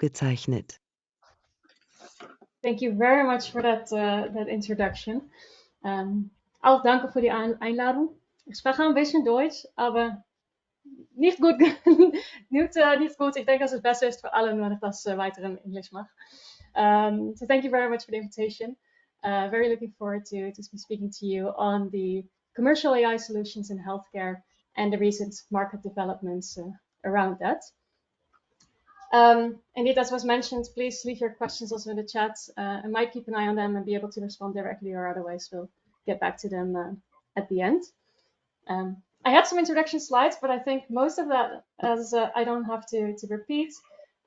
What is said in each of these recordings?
aufgezeichnet. Thank you very much for that introduction. Auch danke für die Einladung. Ich spreche ein bisschen Deutsch, aber nicht gut. nicht gut. Ich denke, dass es besser ist für alle, wenn ich das weiter in English mache. So thank you very much for the invitation. Very looking forward to be speaking to you on the commercial AI solutions in healthcare and the recent market developments around that. Indeed, as was mentioned, please leave your questions also in the chat. I might keep an eye on them and be able to respond directly, or otherwise we'll get back to them at the end. I had some introduction slides, but I think most of that as I don't have to repeat.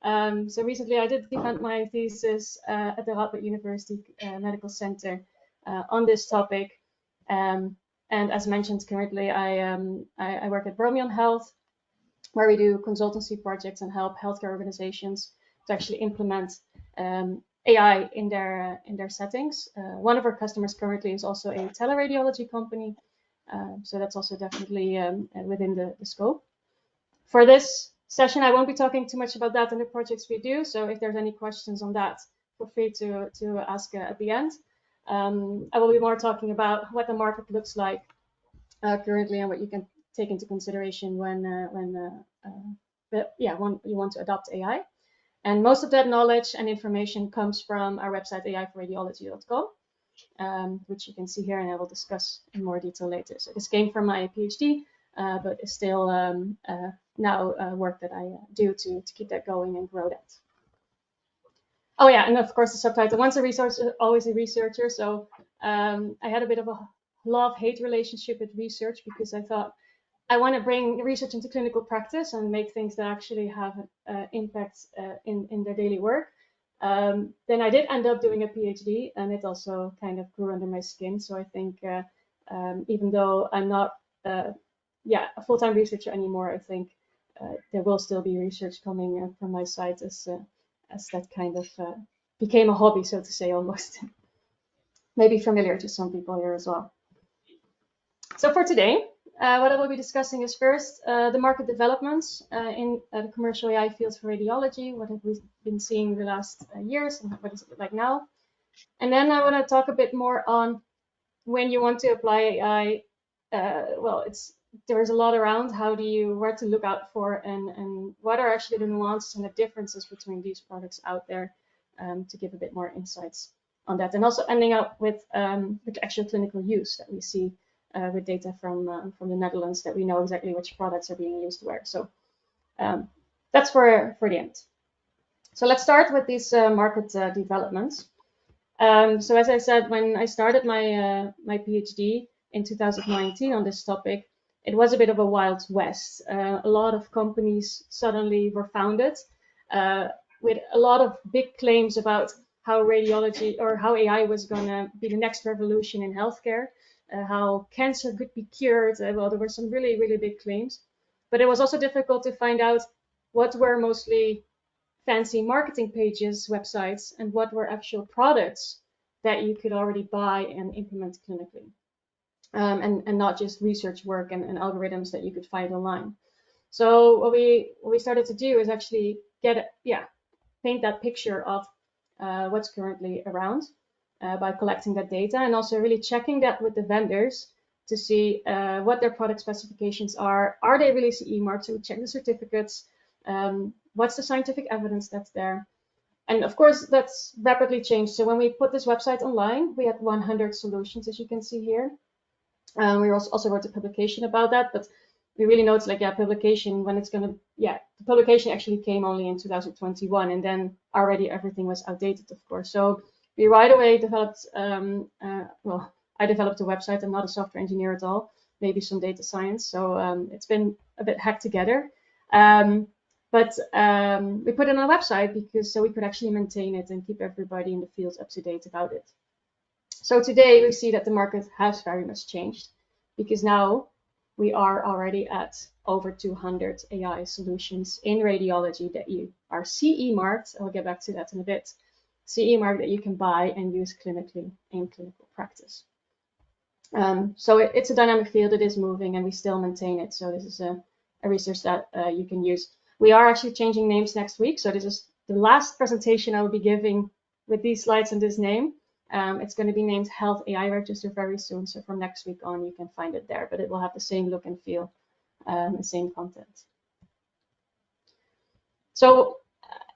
So recently I did defend my thesis at the Radboud University Medical Center on this topic. And as mentioned, currently I work at Bromion Health, where we do consultancy projects and help healthcare organizations to actually implement AI in their settings. One of our customers currently is also a teleradiology company, so that's also definitely within the scope. For this session, I won't be talking too much about that and the projects we do, so if there's any questions on that, feel free to ask at the end. I will be more talking about what the market looks like currently and what you can take into consideration when you want to adopt AI. And most of that knowledge and information comes from our website ai4radiology.com, which you can see here, and I will discuss in more detail later. So this came from my PhD, but is still now work that I do to keep that going and grow that. Oh yeah, and of course the subtitle, once a researcher, always a researcher. So I had a bit of a love-hate relationship with research, because I thought I want to bring research into clinical practice and make things that actually have impact in their daily work. Then I did end up doing a PhD, and it also kind of grew under my skin. So I think even though I'm not a full-time researcher anymore, I think there will still be research coming from my side as that kind of became a hobby, so to say, almost. Maybe familiar to some people here as well. So for today, what I will be discussing is first the market developments in the commercial AI field for radiology. What have we been seeing the last years, and what is it like now? And then I want to talk a bit more on when you want to apply AI. Well, there's a lot around. Where to look out for, and what are actually the nuances and the differences between these products out there, to give a bit more insights on that, and also ending up with actual clinical use that we see with data from the Netherlands, that we know exactly which products are being used where. So that's for the end. So let's start with these market developments. So as I said, when I started my PhD in 2019 on this topic, it was a bit of a wild west. A lot of companies suddenly were founded with a lot of big claims about how radiology or how AI was going to be the next revolution in healthcare, how cancer could be cured. Well, there were some really, really big claims, but it was also difficult to find out what were mostly fancy marketing pages, websites, and what were actual products that you could already buy and implement clinically. And not just research work and algorithms that you could find online. So what we started to do is actually paint that picture of what's currently around by collecting that data, and also really checking that with the vendors to see what their product specifications are. Are they really CE marked? So we check the certificates. What's the scientific evidence that's there? And of course, that's rapidly changed. So when we put this website online, we had 100 solutions, as you can see here. We also wrote a publication about that, but we really noticed, publication, when it's the publication actually came only in 2021, and then already everything was outdated, of course. So we right away developed, I developed a website. I'm not a software engineer at all, maybe some data science. So it's been a bit hacked together. But we put it on a website so we could actually maintain it and keep everybody in the field up to date about it. So today we see that the market has very much changed, because now we are already at over 200 AI solutions in radiology that you are CE marked. I'll get back to that in a bit. CE marked that you can buy and use clinically in clinical practice. So it's a dynamic field. It is moving, and we still maintain it. So this is a resource that you can use. We are actually changing names next week. So this is the last presentation I will be giving with these slides and this name. It's going to be named Health AI Register very soon. So from next week on, you can find it there, but it will have the same look and feel, the same content. So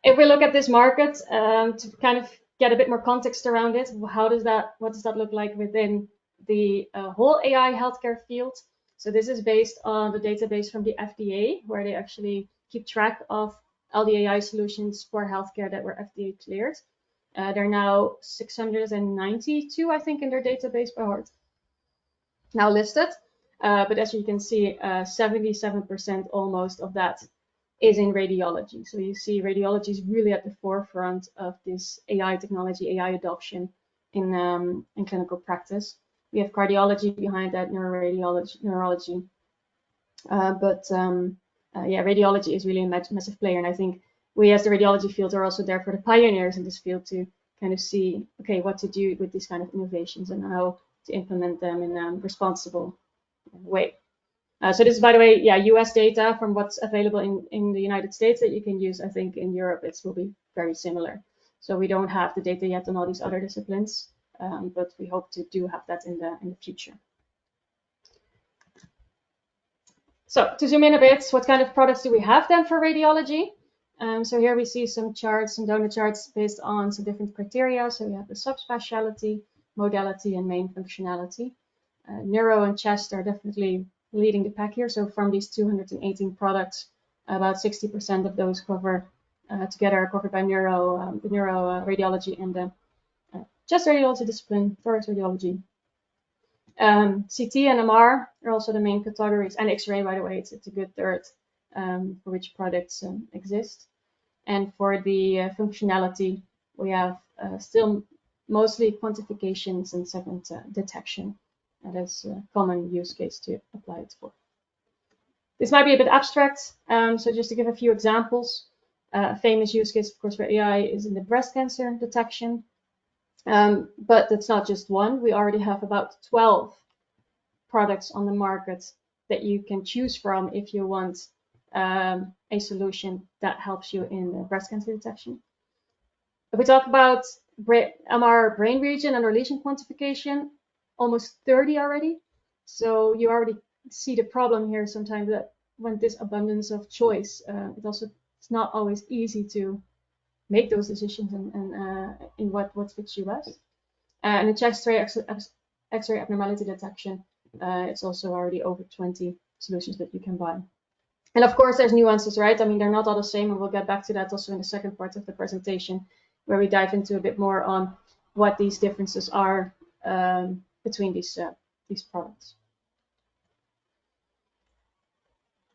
if we look at this market, to kind of get a bit more context around it, what does that look like within the whole AI healthcare field? So this is based on the database from the FDA, where they actually keep track of all the AI solutions for healthcare that were FDA cleared. There are now 692, I think, in their database by heart now listed. But as you can see, 77% almost of that is in radiology. So you see radiology is really at the forefront of this AI technology, AI adoption in clinical practice. We have cardiology behind that, neurology. Yeah, radiology is really a massive player. And I think we as the radiology field are also there for the pioneers in this field to kind of see, okay, what to do with these kind of innovations and how to implement them in a responsible way. So this is, by the way, yeah, US data from what's available in the United States that you can use. I think in Europe it will be very similar. So we don't have the data yet on all these other disciplines, but we hope to do have that in the future. So to zoom in a bit, what kind of products do we have then for radiology? So here we see some charts, some donor charts based on some different criteria. So we have the subspecialty, modality, and main functionality. Neuro and chest are definitely leading the pack here. So from these 218 products, about 60% of those together are covered by the neuro radiology and the chest radiology discipline, thorax radiology. CT and MR are also the main categories, and X-ray, by the way, it's a good third for which products exist. And for the functionality, we have still mostly quantifications and segment detection. That is a common use case to apply it for. This might be a bit abstract, so just to give a few examples. A famous use case, of course, for AI is in the breast cancer detection. But that's not just one. We already have about 12 products on the market that you can choose from if you want a solution that helps you in breast cancer detection. If we talk about MR brain region and lesion quantification, almost 30 already. So you already see the problem here sometimes that when this abundance of choice, it's not always easy to make those decisions and in what fits you best. And the chest X-ray abnormality detection, it's also already over 20 solutions that you can buy. And of course, there's nuances, right? I mean, they're not all the same, and we'll get back to that also in the second part of the presentation, where we dive into a bit more on what these differences are between these products.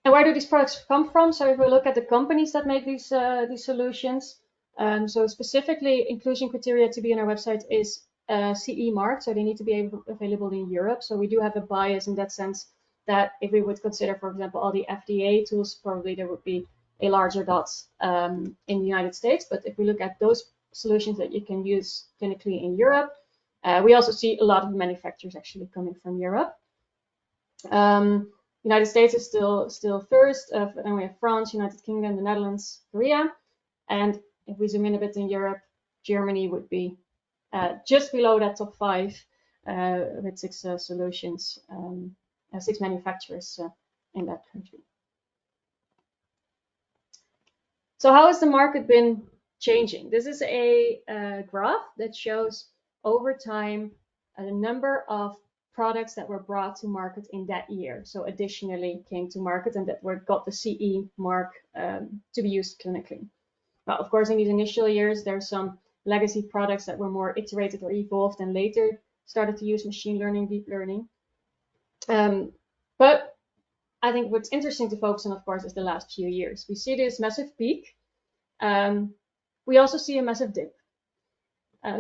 And where do these products come from? So if we look at the companies that make these solutions, so specifically inclusion criteria to be on our website is CE marked, so they need to be available in Europe. So we do have a bias in that sense that if we would consider, for example, all the FDA tools, probably there would be a larger dot in the United States. But if we look at those solutions that you can use clinically in Europe, we also see a lot of manufacturers actually coming from Europe. United States is still first, then we have France, United Kingdom, the Netherlands, Korea, and if we zoom in a bit in Europe, Germany would be just below that top 5 with 6 solutions, 6 manufacturers in that country. So how has the market been changing? This is a graph that shows over time the number of products that were brought to market in that year. So additionally came to market and that got the CE mark to be used clinically. Well, of course, in these initial years, there's some legacy products that were more iterated or evolved and later started to use machine learning, deep learning. But I think what's interesting to focus on, of course, is the last few years. We see this massive peak. We also see a massive dip.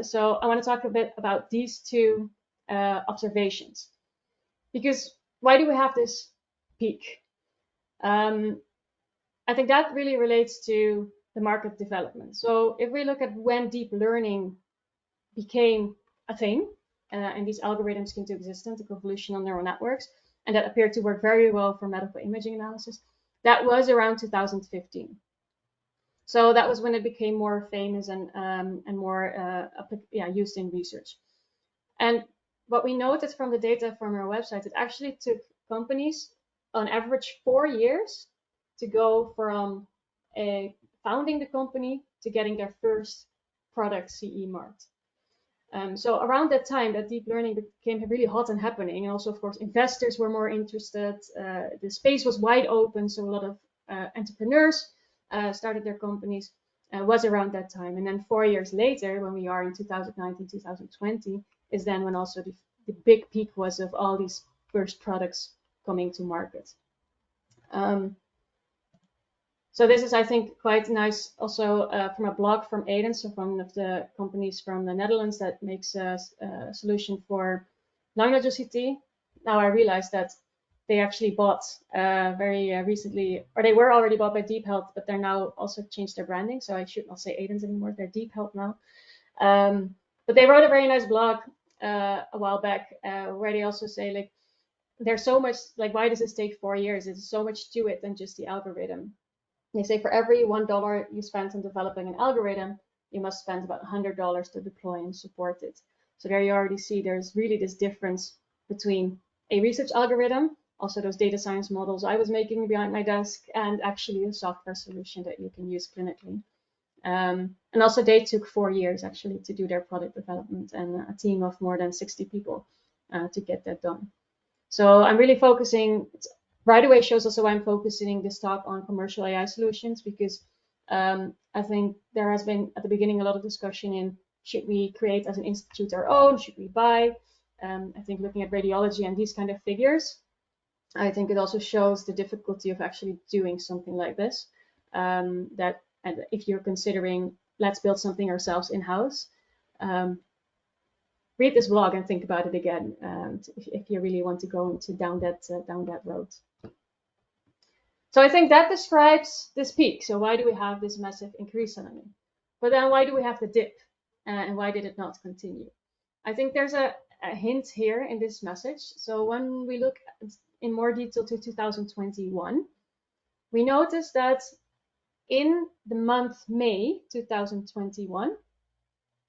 So I want to talk a bit about these two observations. Because why do we have this peak? I think that really relates to the market development. So if we look at when deep learning became a thing, and these algorithms came into existence, the convolutional neural networks, and that appeared to work very well for medical imaging analysis, that was around 2015. So that was when it became more famous and more used in research. And what we noticed from the data from our website, it actually took companies on average 4 years to go from founding the company to getting their first product CE marked. So around that time, that deep learning became really hot and happening. And also, of course, investors were more interested. The space was wide open. So a lot of entrepreneurs started their companies. Was around that time. And then 4 years later, when we are in 2019, 2020, is then when also the big peak was of all these first products coming to market. So this is, I think, quite nice also from a blog from Aiden, so from one of the companies from the Netherlands that makes a solution for lung nodule CT. Now I realized that they actually bought very recently, or they were already bought by Deep Health, but they're now also changed their branding. So I should not say Aiden's anymore, they're Deep Health now. But they wrote a very nice blog a while back where they also say, like, there's so much, like, why does this take 4 years? There's so much to it than just the algorithm. They say for every $1 you spend on developing an algorithm, you must spend about $100 to deploy and support it. So there you already see there's really this difference between a research algorithm, also those data science models I was making behind my desk, and actually a software solution that you can use clinically. And also they took 4 years actually to do their product development, and a team of more than 60 people to get that done. So I'm really focusing, right away shows also why I'm focusing this talk on commercial AI solutions, because I think there has been at the beginning a lot of discussion in should we create as an institute our own, should we buy? I think looking at radiology and these kind of figures, I think it also shows the difficulty of actually doing something like this. That and if you're considering let's build something ourselves in-house, read this blog and think about it again if you really want to go down that road. So I think that describes this peak. So why do we have this massive increase suddenly? But then why do we have the dip? And why did it not continue? I think there's a hint here in this message. So when we look in more detail to 2021, we notice that in the month May 2021,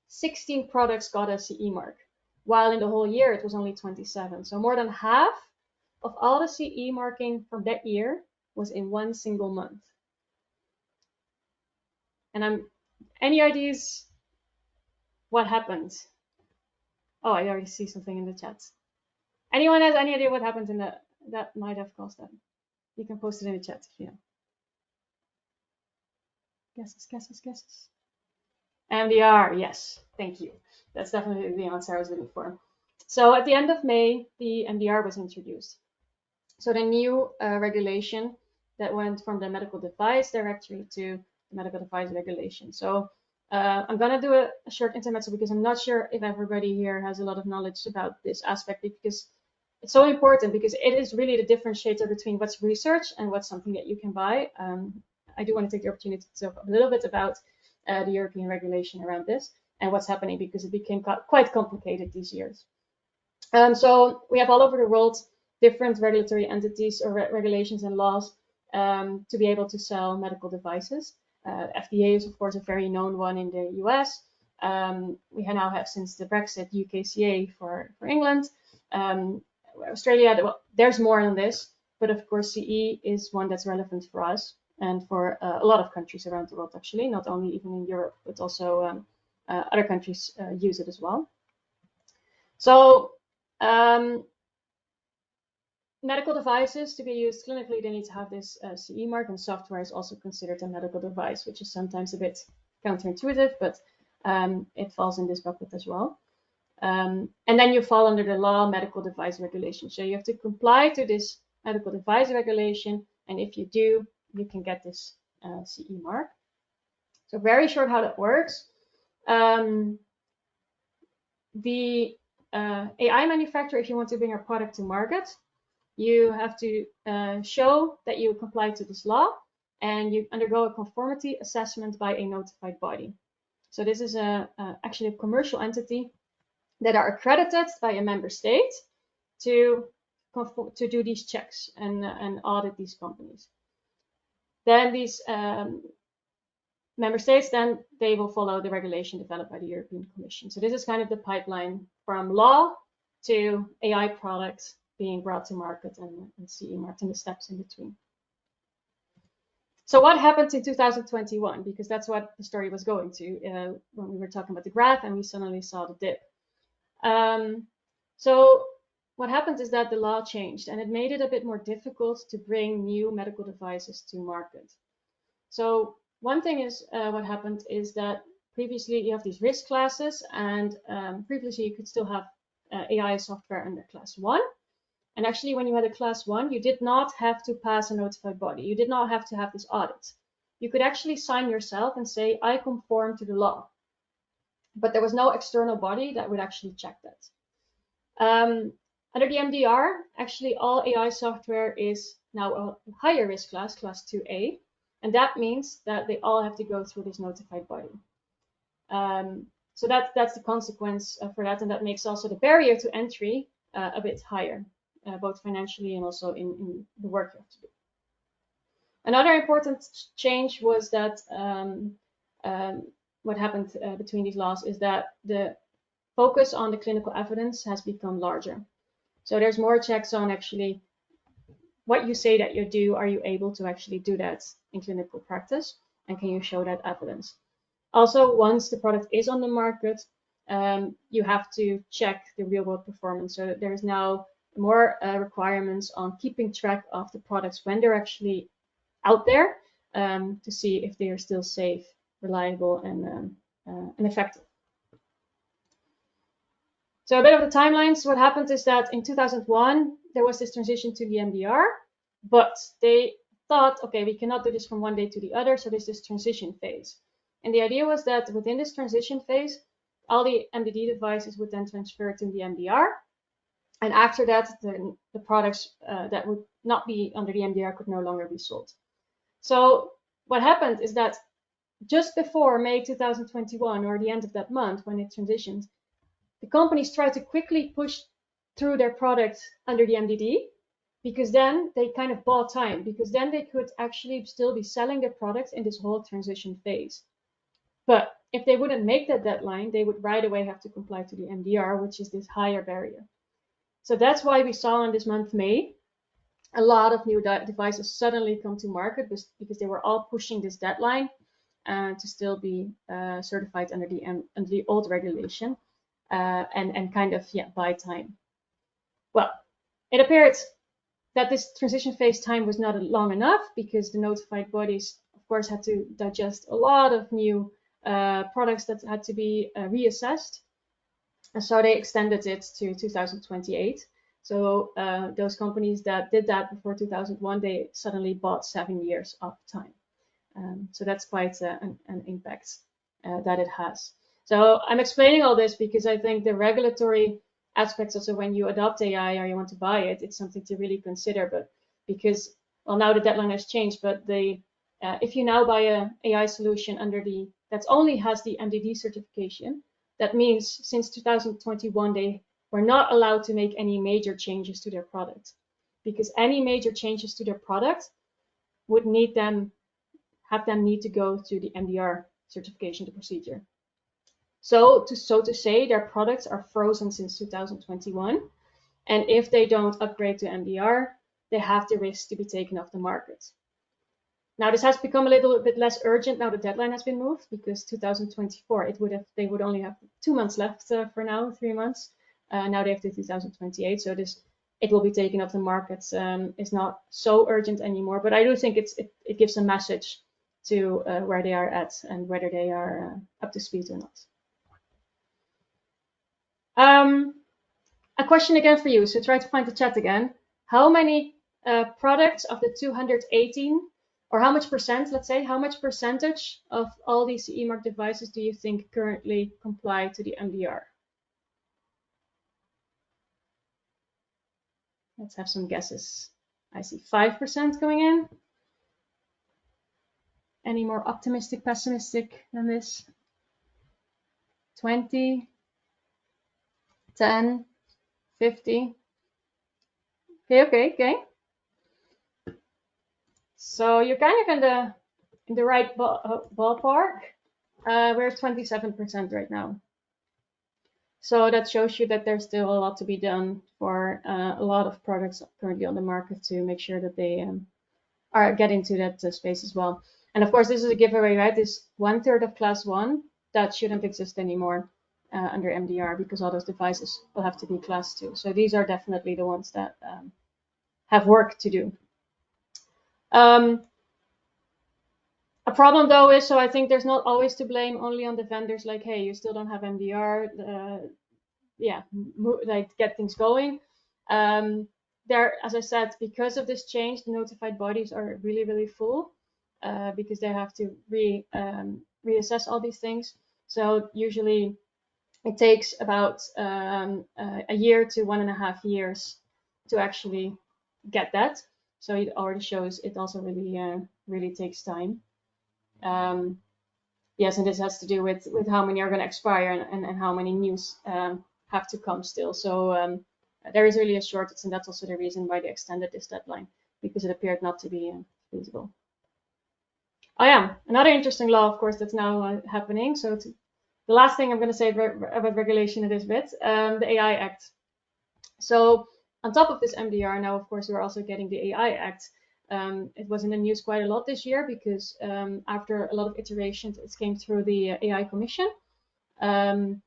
16 products got a CE mark, while in the whole year it was only 27. So more than half of all the CE marking from that year was in one single month. And any ideas what happened? Oh, I already see something in the chat. Anyone has any idea what happened in that might have caused that? You can post it in the chat if you know. Guesses. MDR, yes, thank you. That's definitely the answer I was looking for. So at the end of May, the MDR was introduced. So the new regulation that went from the medical device directory to the medical device regulation. So I'm going to do a short intermezzo because I'm not sure if everybody here has a lot of knowledge about this aspect, because it's so important, because it is really the differentiator between what's research and what's something that you can buy. I do want to take the opportunity to talk a little bit about the European regulation around this and what's happening, because it became quite complicated these years. So we have all over the world different regulatory entities or regulations and laws to be able to sell medical devices. FDA is, of course, a very known one in the US. We now have, since the Brexit, UKCA for England. Australia, well, there's more on this, but of course CE is one that's relevant for us and for a lot of countries around the world, actually, not only even in Europe, but also other countries use it as well. So medical devices, to be used clinically, they need to have this CE mark, and software is also considered a medical device, which is sometimes a bit counterintuitive, but it falls in this bucket as well. And then you fall under the law medical device regulation. So you have to comply to this medical device regulation, and if you do, you can get this CE mark. So very short how that works. The AI manufacturer, if you want to bring a product to market, you have to show that you comply to this law, and you undergo a conformity assessment by a notified body. So this is actually a commercial entity that are accredited by a member state to do these checks and audit these companies. Then these member states, then they will follow the regulation developed by the European Commission. So this is kind of the pipeline from law to AI products being brought to market and CE marked, and the steps in between. So what happened in 2021? Because that's what the story was going to when we were talking about the graph, and we suddenly saw the dip. So what happened is that the law changed, and it made it a bit more difficult to bring new medical devices to market. So one thing is what happened is that previously you have these risk classes, and previously you could still have AI software under class 1. And actually, when you had a class 1, you did not have to pass a notified body. You did not have to have this audit. You could actually sign yourself and say, I conform to the law. But there was no external body that would actually check that. Under the MDR, actually all AI software is now a higher risk class, class 2A. And that means that they all have to go through this notified body. So that's the consequence for that. And that makes also the barrier to entry a bit higher, both financially and also in the work you have to do. Another important change was that what happened between these laws is that the focus on the clinical evidence has become larger. So there's more checks on actually what you say that you do. Are you able to actually do that in clinical practice? And can you show that evidence? Also, once the product is on the market, you have to check the real world performance. So there's now more requirements on keeping track of the products when they're actually out there to see if they are still safe, reliable, and effective. So a bit of the timelines. What happened is that in 2001, there was this transition to the MDR, but they thought, okay, we cannot do this from one day to the other, so there's this transition phase. And the idea was that within this transition phase, all the MDD devices would then transfer to the MDR. And after that, the products that would not be under the MDR could no longer be sold. So what happened is that just before May 2021, or the end of that month when it transitioned, the companies tried to quickly push through their products under the MDD, because then they kind of bought time, because then they could actually still be selling their products in this whole transition phase. But if they wouldn't make that deadline, they would right away have to comply to the MDR, which is this higher barrier. So that's why we saw in this month, May, a lot of new devices suddenly come to market because they were all pushing this deadline to still be certified under the old regulation and kind of buy time. Well, it appeared that this transition phase time was not long enough because the notified bodies, of course, had to digest a lot of new products that had to be reassessed. And so they extended it to 2028. So those companies that did that before 2001, they suddenly bought 7 years of time. So that's quite an impact that it has. So I'm explaining all this because I think the regulatory aspects also when you adopt AI or you want to buy it, it's something to really consider. But because, well, now the deadline has changed, but if you now buy an AI solution that only has the MDD certification, that means since 2021, they were not allowed to make any major changes to their product, because any major changes to their product would have them need to go to the MDR certification, the procedure. So to say, their products are frozen since 2021, and if they don't upgrade to MDR, they have the risk to be taken off the market. Now this has become a little bit less urgent now the deadline has been moved, because 2024 they would only have 2 months left for now, 3 months. Now they have to 2028, so it will be taken off the market. It's not so urgent anymore, but I do think it gives a message to where they are at and whether they are up to speed or not. A question again for you. So try to find the chat again. How many products of the 218, or how much percent, let's say, how much percentage of all these CE mark devices do you think currently comply to the MDR? Let's have some guesses. I see 5% going in. Any more optimistic, pessimistic than this? 20, 10, 50. Okay. So you're kind of in in the right ballpark. We're 27% right now. So that shows you that there's still a lot to be done for a lot of products currently on the market to make sure that they are getting to that space as well. And of course, this is a giveaway, right? This 1/3 of class 1, that shouldn't exist anymore under MDR because all those devices will have to be class 2. So these are definitely the ones that have work to do. A problem though is, so I think there's not always to blame only on the vendors, like, hey, you still don't have MDR, like get things going. There, as I said, because of this change, the notified bodies are really, really full because they have to reassess all these things. So usually it takes about a year to 1.5 years to actually get that. So it already shows it also really takes time. Yes, and this has to do with how many are going to expire and how many news have to come still. So there is really a shortage, and that's also the reason why they extended this deadline, because it appeared not to be feasible. Oh yeah, another interesting law, of course, that's now happening. So the last thing I'm going to say about regulation in this bit, the AI Act. So on top of this MDR, now of course we're also getting the AI Act. It was in the news quite a lot this year because after a lot of iterations, it came through the AI Commission. And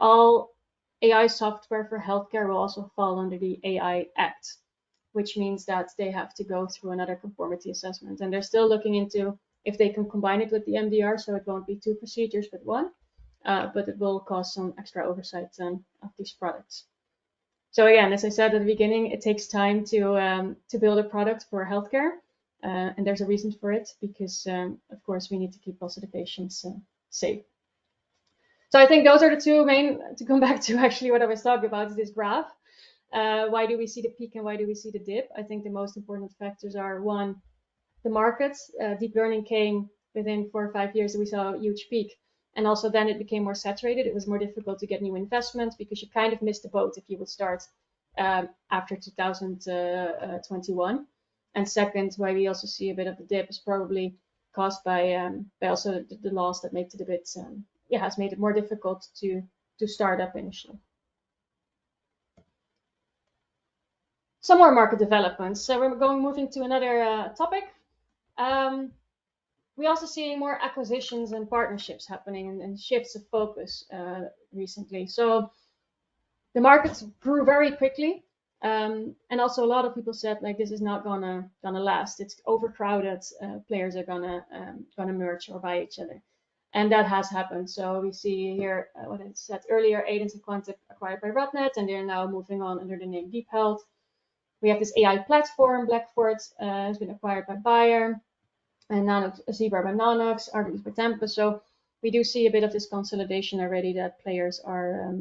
all AI software for healthcare will also fall under the AI Act, which means that they have to go through another conformity assessment. And they're still looking into if they can combine it with the MDR, so it won't be 2 procedures but 1, but it will cause some extra oversight of these products. So again, as I said at the beginning, it takes time to build a product for healthcare, and there's a reason for it because, of course, we need to keep also the patients safe. So I think those are the two main. To come back to actually what I was talking about is this graph. Why do we see the peak and why do we see the dip? I think the most important factors are, one, the markets. Deep learning came within 4 or 5 years, we saw a huge peak. And also then it became more saturated. It was more difficult to get new investments because you kind of missed the boat if you would start after 2021. And second, why we also see a bit of the dip is probably caused by also the laws that make it a bit, has made it more difficult to start up initially. Some more market developments. So we're moving to another topic. We also see more acquisitions and partnerships happening and shifts of focus recently. So the markets grew very quickly, and also a lot of people said like this is not gonna last. It's overcrowded. Players are gonna merge or buy each other, and that has happened. So we see here what I said earlier: Aidence and Quantip acquired by Radnet, and they're now moving on under the name DeepHealth. We have this AI platform, Blackford, has been acquired by Bayer. And Nanox, Zebra by Nanox, Argus by Tempus. So we do see a bit of this consolidation already that players are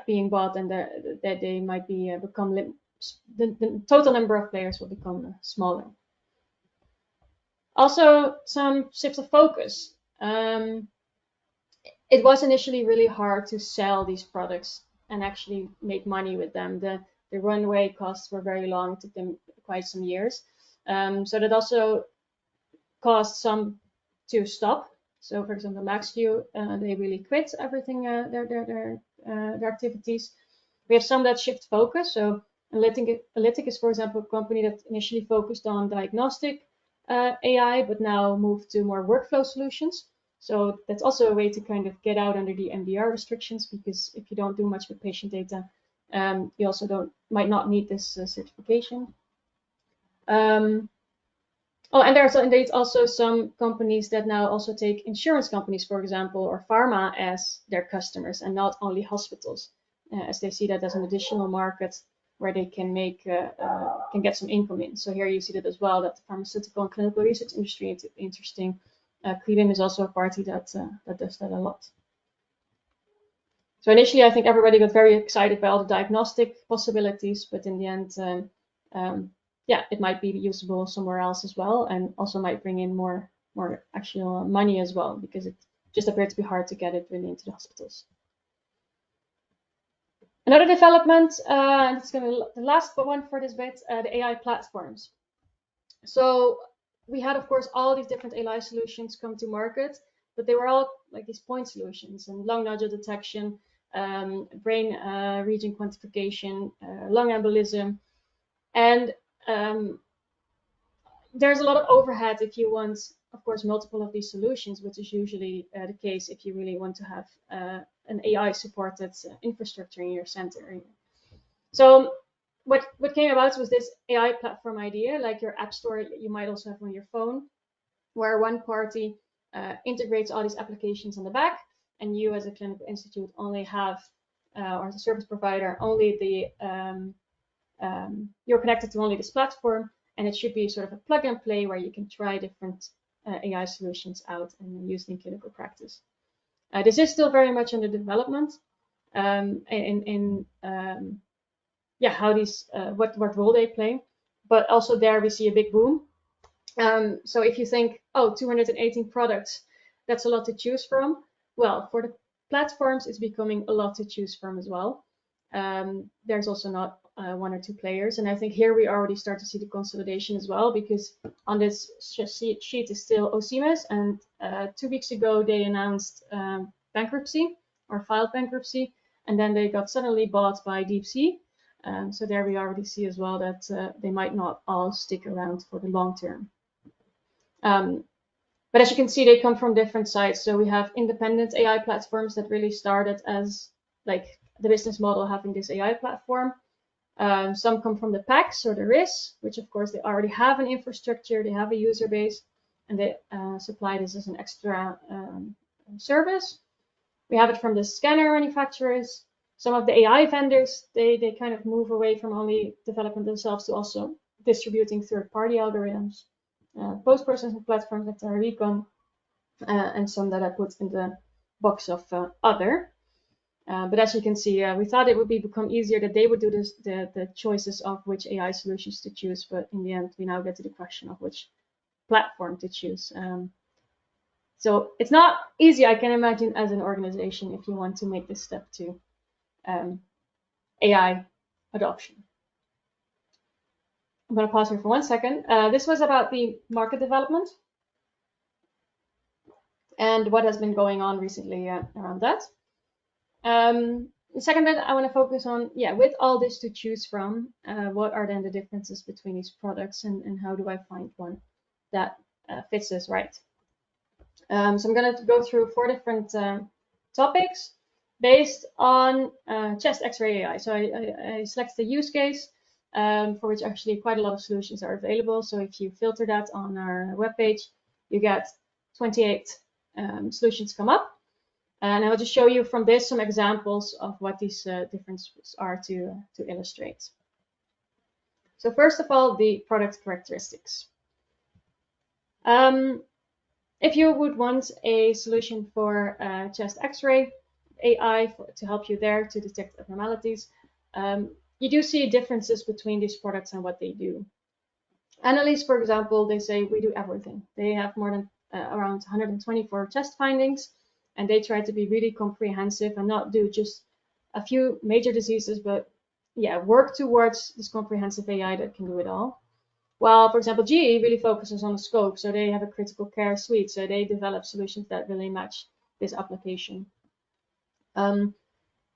being bought, and that they might be become the total number of players will become smaller. Also, some shifts of focus. It was initially really hard to sell these products and actually make money with them. The runway costs were very long. It took them quite some years. So that also caused some to stop. So, for example, MaxView, they really quit everything, their activities. We have some that shift focus. So, Analytic is, for example, a company that initially focused on diagnostic AI, but now moved to more workflow solutions. So that's also a way to kind of get out under the MDR restrictions, because if you don't do much with patient data, you also might not need this certification. And there's indeed also some companies that now also take insurance companies, for example, or pharma as their customers, and not only hospitals, as they see that as an additional market where they can get some income in. So here you see that as well, that the pharmaceutical and clinical research industry is interesting. Quilim is also a party that does that a lot. So initially, I think everybody got very excited by all the diagnostic possibilities, but in the end, it might be usable somewhere else as well, and also might bring in more actual money as well, because it just appeared to be hard to get it really into the hospitals. Another development, and it's going to be the last one for this bit, the AI platforms. So we had, of course, all these different AI solutions come to market, but they were all like these point solutions and lung nodule detection, brain region quantification, lung embolism. And there's a lot of overhead if you want, of course, multiple of these solutions, which is usually the case if you really want to have an AI-supported infrastructure in your center. So what came about was this AI platform idea, like your app store you might also have on your phone, where one party integrates all these applications on the back, and you as a clinical institute only have, or as a service provider, only the, you're connected to only this platform, and it should be sort of a plug and play where you can try different AI solutions out and use them in clinical practice. This is still very much under development yeah, how these, what role they play, but also there we see a big boom. So if you think, oh, 218 products, that's a lot to choose from. Well, for the platforms, it's becoming a lot to choose from as well. There's also not one or two players. And I think here we already start to see the consolidation as well, because on this sheet is still OCMS. And 2 weeks ago, they announced bankruptcy or filed bankruptcy. And then they got suddenly bought by DeepSea. So there we already see as well that they might not all stick around for the long term. But as you can see, they come from different sides. So we have independent AI platforms that really started as like the business model having this AI platform. Some come from the PACs or the RIS, which of course they already have an infrastructure, they have a user base, and they supply this as an extra service. We have it from the scanner manufacturers. Some of the AI vendors, they kind of move away from only developing themselves to also distributing third-party algorithms. Post-processing platforms like Recon, and some that I put in the box of other. But as you can see, we thought it would become easier that they would do this, the choices of which AI solutions to choose. But in the end, we now get to the question of which platform to choose. So it's not easy, I can imagine, as an organization, if you want to make this step to AI adoption. I'm going to pause here for 1 second. This was about the market development and what has been going on recently around that. The second bit I want to focus on, with all this to choose from, what are then the differences between these products, and how do I find one that fits us right? So I'm going to go through 4 different topics based on chest X-ray AI. So I selected the use case for which actually quite a lot of solutions are available. So if you filter that on our webpage, you get 28 solutions come up. And I'll just show you from this some examples of what these differences are to illustrate. So first of all, the product characteristics. If you would want a solution for chest X-ray AI to help you there to detect abnormalities, you do see differences between these products and what they do. Annalise, for example, they say we do everything. They have more than around 124 chest findings, and they try to be really comprehensive and not do just a few major diseases, but work towards this comprehensive AI that can do it all. While, for example, GE really focuses on the scope, so they have a critical care suite, so they develop solutions that really match this application.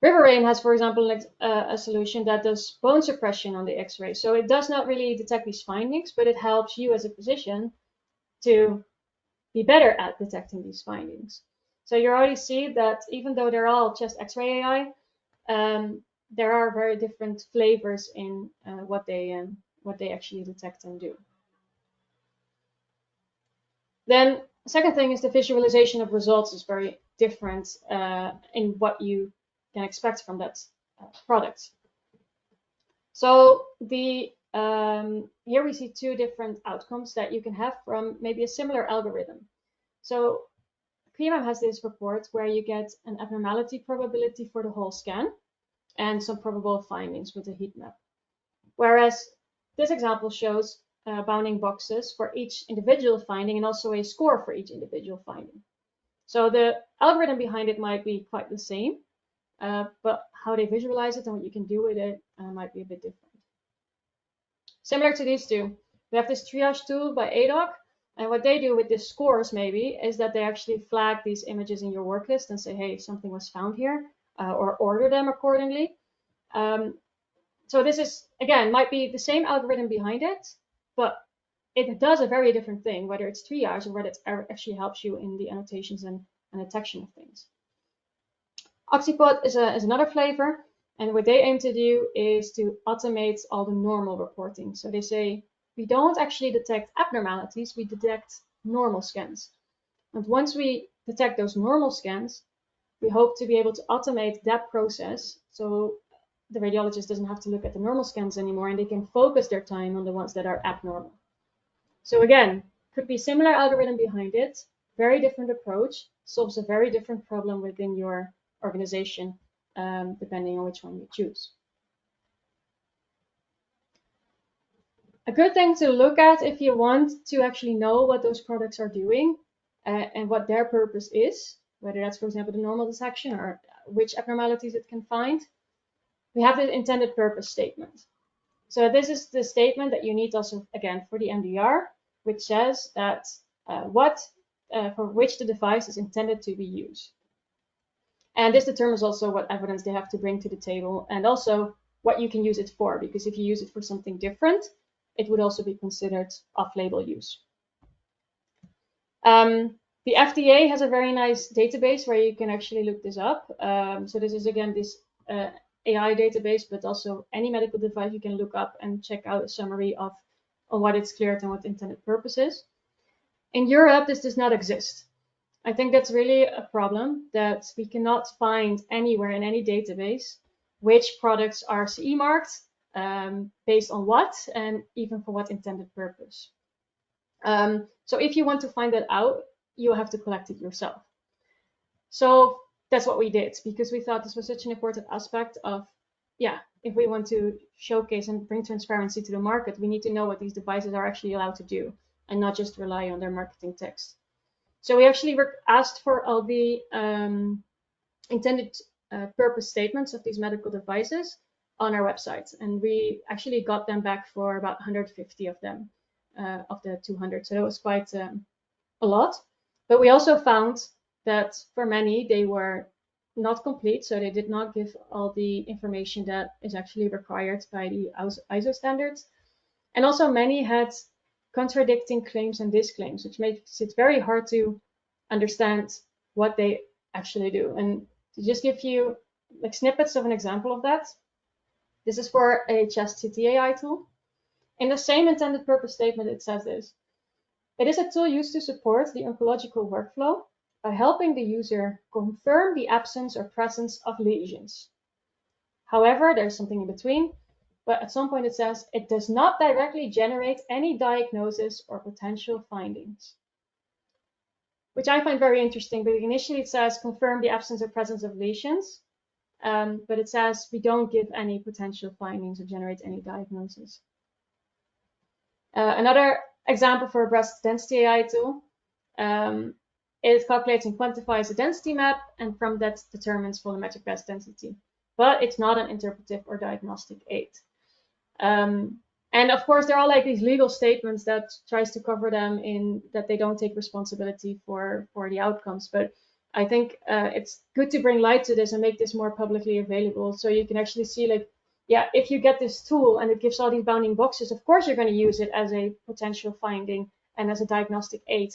Riverain has, for example, a solution that does bone suppression on the X-ray. So it does not really detect these findings, but it helps you as a physician to be better at detecting these findings. So you already see that even though they're all chest X-ray AI, there are very different flavors in what they actually detect and do. Then the second thing is the visualization of results is very different in what you can expect from that product. So the here we see 2 different outcomes that you can have from maybe a similar algorithm. So CLIMAM has this report where you get an abnormality probability for the whole scan and some probable findings with a heat map. Whereas this example shows bounding boxes for each individual finding and also a score for each individual finding. So the algorithm behind it might be quite the same, but how they visualize it and what you can do with it might be a bit different. Similar to these 2, we have this triage tool by ADOC, And what they do with the scores maybe is that they actually flag these images in your work list and say, hey, something was found here, or order them accordingly. So this is, again, might be the same algorithm behind it, but it does a very different thing, whether it's triage or whether it actually helps you in the annotations and detection of things. Oxypod is another flavor, and what they aim to do is to automate all the normal reporting. So they say, we don't actually detect abnormalities, we detect normal scans. And once we detect those normal scans, we hope to be able to automate that process so the radiologist doesn't have to look at the normal scans anymore, and they can focus their time on the ones that are abnormal. So again, could be similar algorithm behind it, very different approach, solves a very different problem within your organization, depending on which one you choose. A good thing to look at if you want to actually know what those products are doing and what their purpose is, whether that's, for example, the normal detection or which abnormalities it can find, we have the intended purpose statement. So this is the statement that you need also, again, for the MDR, which says that for which the device is intended to be used. And this determines also what evidence they have to bring to the table and also what you can use it for, because if you use it for something different, it would also be considered off-label use. The FDA has a very nice database where you can actually look this up. So this is, again, this AI database, but also any medical device you can look up and check out a summary of what it's cleared and what the intended purpose is. In Europe, this does not exist. I think that's really a problem, that we cannot find anywhere in any database which products are CE marked, based on what, and even for what intended purpose. So if you want to find that out, you have to collect it yourself. So that's what we did, because we thought this was such an important aspect of, if we want to showcase and bring transparency to the market, we need to know what these devices are actually allowed to do and not just rely on their marketing text. So we actually asked for all the intended purpose statements of these medical devices on our website, and we actually got them back for about 150 of them, of the 200. So that was quite a lot. But we also found that for many, they were not complete, so they did not give all the information that is actually required by the ISO standards. And also many had contradicting claims and disclaims, which makes it very hard to understand what they actually do. And to just give you like snippets of an example of that, this is for a chest CT AI tool. In the same intended purpose statement, it says this: it is a tool used to support the oncological workflow by helping the user confirm the absence or presence of lesions. However, there's something in between, but at some point it says it does not directly generate any diagnosis or potential findings, which I find very interesting, because initially it says confirm the absence or presence of lesions, but it says we don't give any potential findings or generate any diagnosis. Another example for a breast density AI tool, it calculates and quantifies a density map, and from that determines volumetric breast density. But it's not an interpretive or diagnostic aid. And of course, there are like these legal statements that tries to cover them in that they don't take responsibility for the outcomes. But I think it's good to bring light to this and make this more publicly available, so you can actually see, like, if you get this tool and it gives all these bounding boxes, of course you're going to use it as a potential finding and as a diagnostic aid,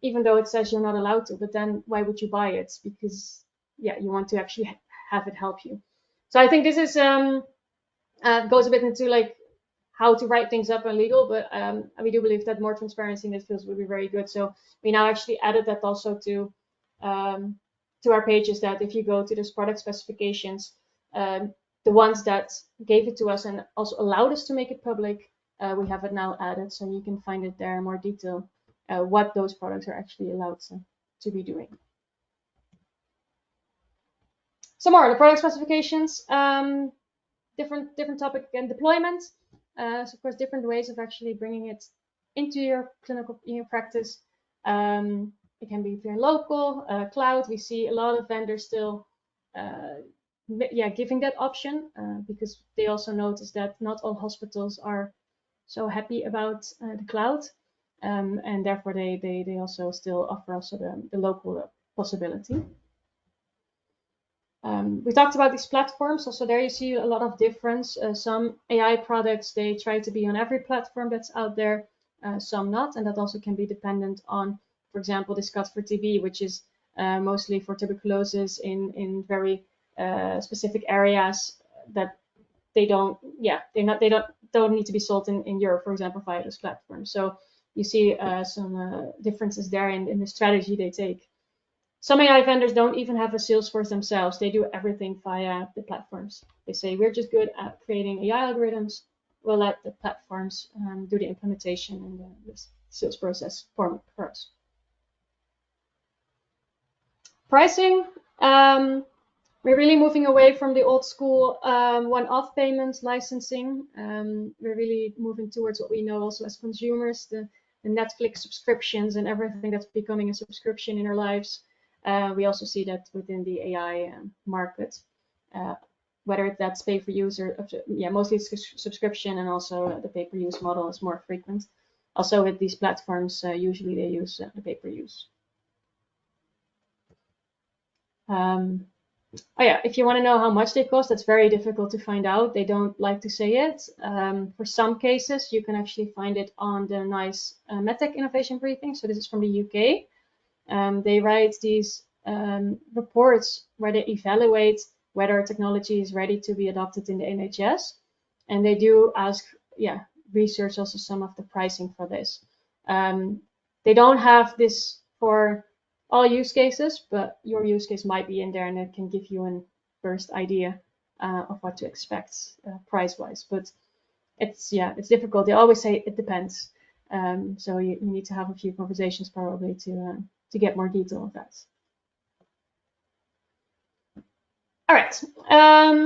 even though it says you're not allowed to. But then why would you buy it? Because you want to actually have it help you. So I think this is goes a bit into like how to write things up in legal, but we do believe that more transparency in this field would be very good. So we now actually added that also to our pages, that if you go to those product specifications, the ones that gave it to us and also allowed us to make it public, we have it now added, so you can find it there in more detail, what those products are actually allowed to be doing. Some more, the product specifications, different topic again, deployment. So of course, different ways of actually bringing it into your clinical practice. It can be very local, cloud. We see a lot of vendors still giving that option, because they also notice that not all hospitals are so happy about the cloud. and therefore they also still offer also the local possibility. We talked about these platforms. Also there you see a lot of difference. Some AI products, they try to be on every platform that's out there, some not. And that also can be dependent on, for example, this cut for TB, which is mostly for tuberculosis in very specific areas that they don't need to be sold in Europe, for example, via those platforms. So you see some differences there in the strategy they take. Some AI vendors don't even have a sales force themselves. They do everything via the platforms. They say, we're just good at creating AI algorithms. We'll let the platforms do the implementation and the sales process for us. Pricing, we're really moving away from the old school one-off payments licensing. We're really moving towards what we know also as consumers, the Netflix subscriptions and everything that's becoming a subscription in our lives. We also see that within the AI market, whether that's pay-per-use or mostly it's subscription, and also the pay-per-use model is more frequent. Also with these platforms, usually they use the pay-per-use. If you want to know how much they cost, that's very difficult to find out. They don't like to say it. For some cases, you can actually find it on the NICE MedTech Innovation Briefing. So this is from the UK. They write these reports where they evaluate whether technology is ready to be adopted in the NHS. And they do ask, research also some of the pricing for this. They don't have this for all use cases, but your use case might be in there, and it can give you a first idea of what to expect price-wise. But it's difficult. They always say it depends. So you need to have a few conversations probably to get more detail of that. All right,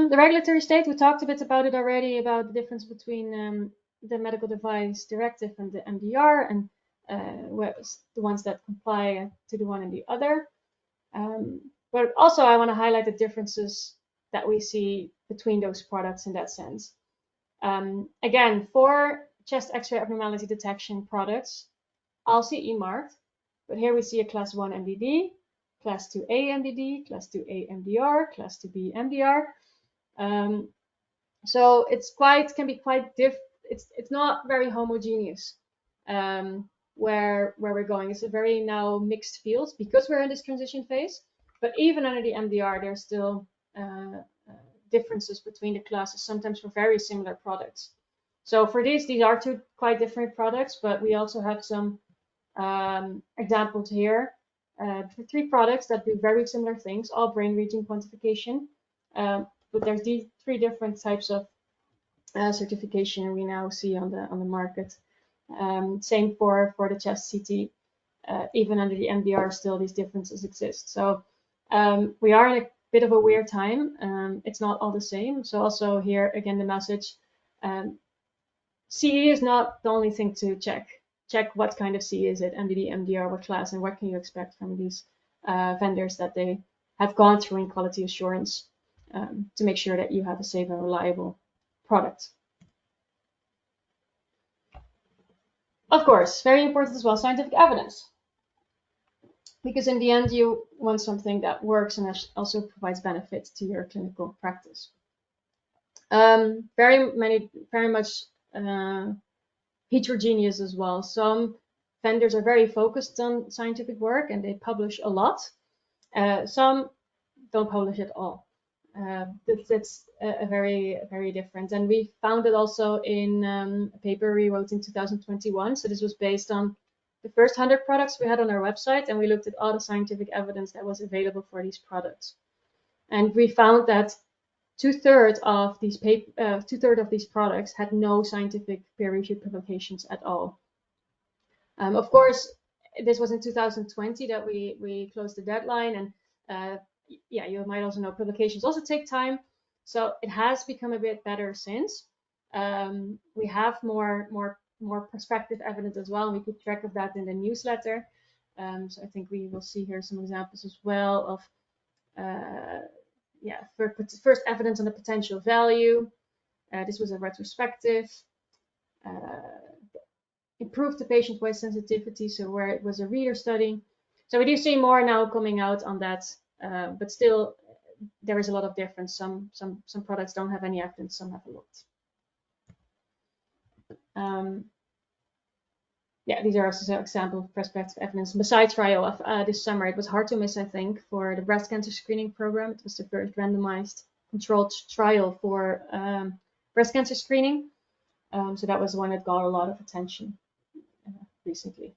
the regulatory state, we talked a bit about it already, about the difference between the medical device directive and the MDR, and the ones that comply to the one and the other. But also I want to highlight the differences that we see between those products in that sense. Again, for chest X-ray abnormality detection products, all CE marked, but here we see a class 1 MDD, class 2A MDD, class 2A MDR, class 2B MDR. So can be quite different. It's not very homogeneous where we're going. It's a very now mixed field because we're in this transition phase. But even under the MDR, there's still differences between the classes, sometimes for very similar products. So for these are two quite different products, but we also have some examples here for 3 products that do very similar things, all brain region quantification. But there's these 3 different types of certification we now see on the market. Same for the chest CT. Even under the MDR, still these differences exist. So we are in a bit of a weird time. It's not all the same. So also here again the message: CE is not the only thing to check. Check what kind of CE is it, MDD, MDR, what class, and what can you expect from these vendors that they have gone through in quality assurance to make sure that you have a safe and reliable product. Of course, very important as well, scientific evidence. Because in the end, you want something that works and also provides benefit to your clinical practice. Very much heterogeneous as well. Some vendors are very focused on scientific work and they publish a lot. Some don't publish at all. That's very different. And we found it also in a paper we wrote in 2021. So this was based on the first 100 products we had on our website, and we looked at all the scientific evidence that was available for these products. And we found that two-thirds of these products had no scientific peer-reviewed publications at all. Of course, this was in 2020 that we closed the deadline, and you might also know publications also take time. So it has become a bit better since. We have more prospective evidence as well, and we keep track of that in the newsletter. So I think we will see here some examples as well of first evidence on the potential value. This was a retrospective. improved the patient voice sensitivity, so where it was a reader study. So we do see more now coming out on that, but still there is a lot of difference. Some products don't have any evidence, some have a lot. Yeah, these are also examples of prospective evidence. Besides trial this summer, it was hard to miss, I think, for the breast cancer screening program. It was the first randomized controlled trial for breast cancer screening. So that was one that got a lot of attention recently.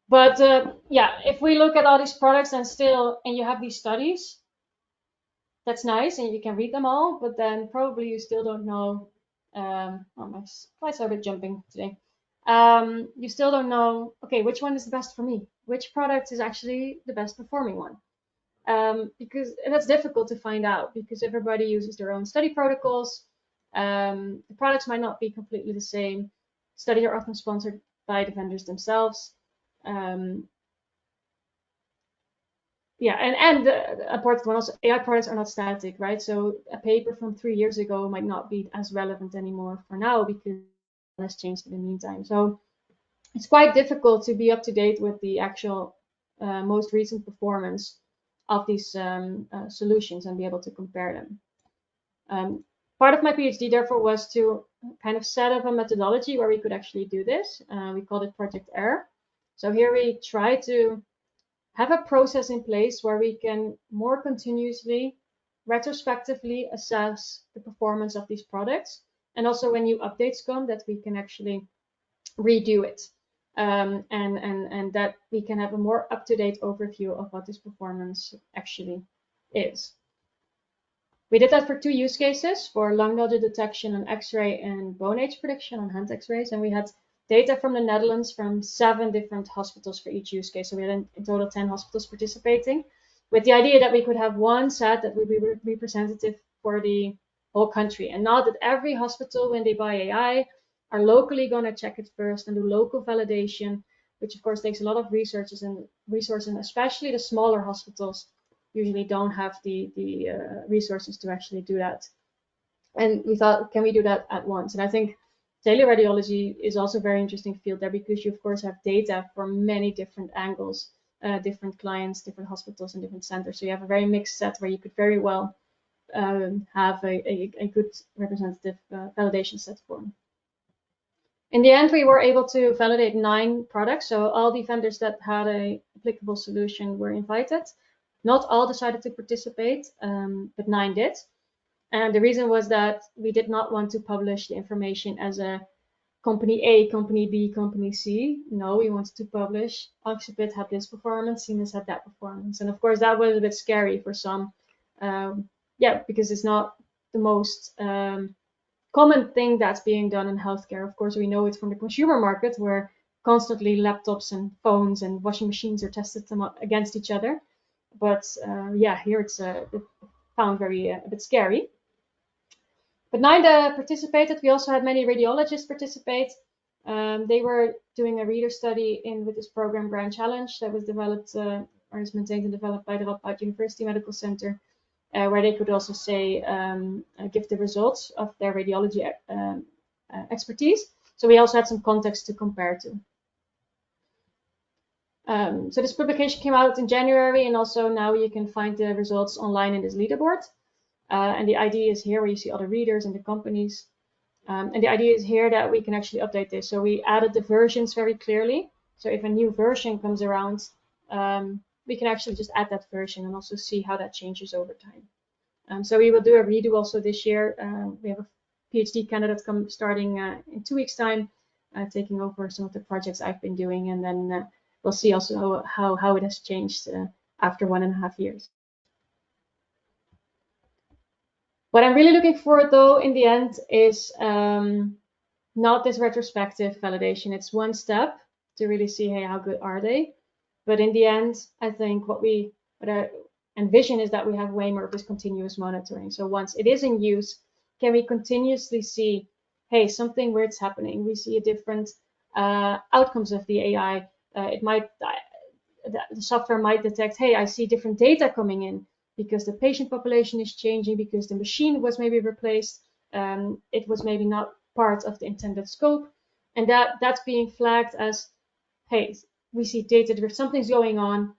But yeah, if we look at all these products and you have these studies, that's nice and you can read them all, but then probably you still don't know. Oh, my slides are a bit jumping today. You still don't know, okay, which one is the best for me? Which product is actually the best performing one? Because that's difficult to find out because everybody uses their own study protocols. The products might not be completely the same. Studies are often sponsored by the vendors themselves. Yeah, and important one also, AI products are not static, right? So a paper from 3 years ago might not be as relevant anymore for now because it has changed in the meantime. So it's quite difficult to be up to date with the actual most recent performance of these solutions and be able to compare them. Part of my PhD, therefore, was to kind of set up a methodology where we could actually do this. We called it Project AIR. So here we try to have a process in place where we can more continuously, retrospectively assess the performance of these products. And also when new updates come, that we can actually redo it. And that we can have a more up-to-date overview of what this performance actually is. We did that for 2 use cases, for lung nodule detection on X-ray and bone age prediction on hand X-rays. And we had data from the Netherlands from 7 different hospitals for each use case. So we had in total 10 hospitals participating, with the idea that we could have one set that would be representative for the whole country, and not that every hospital, when they buy AI, are locally going to check it first and do local validation, which of course takes a lot of resources, and especially the smaller hospitals usually don't have the resources to actually do that. And we thought, can we do that at once? And I think teleradiology is also a very interesting field there because you of course have data from many different angles, different clients, different hospitals, and different centers. So you have a very mixed set where you could very well have a good representative validation set for them. In the end, we were able to validate 9 products. So all the vendors that had an applicable solution were invited. Not all decided to participate, but 9 did. And the reason was that we did not want to publish the information as a company A, company B, company C. No, we wanted to publish Oxipit had this performance, Siemens had that performance. And of course, that was a bit scary for some. Yeah, because it's not the most common thing that's being done in healthcare. Of course, we know it from the consumer market where constantly laptops and phones and washing machines are tested against each other. But yeah, here it's found a bit scary. But 9 participated. We also had many radiologists participate. They were doing a reader study with this program Grand Challenge that was developed or is maintained and developed by the Radboud University Medical Center, where they could also say give the results of their radiology expertise. So we also had some context to compare to. So this publication came out in January, and also now you can find the results online in this leaderboard. And the idea is here where you see all the readers and the companies. And the idea is here that we can actually update this. So we added the versions very clearly. So if a new version comes around, we can actually just add that version and also see how that changes over time. So we will do a redo also this year. We have a PhD candidate starting in 2 weeks' time, taking over some of the projects I've been doing, and then we'll see also how it has changed after 1.5 years. What I'm really looking for, though, in the end is not this retrospective validation. It's one step to really see, hey, how good are they? But in the end, I think what I envision is that we have way more of this continuous monitoring. So once it is in use, can we continuously see, hey, something weird's happening? We see a different outcomes of the AI. The software might detect, hey, I see different data coming in, because the patient population is changing, because the machine was maybe replaced. It was maybe not part of the intended scope, and that's being flagged as, hey, we see data drift, something's going on,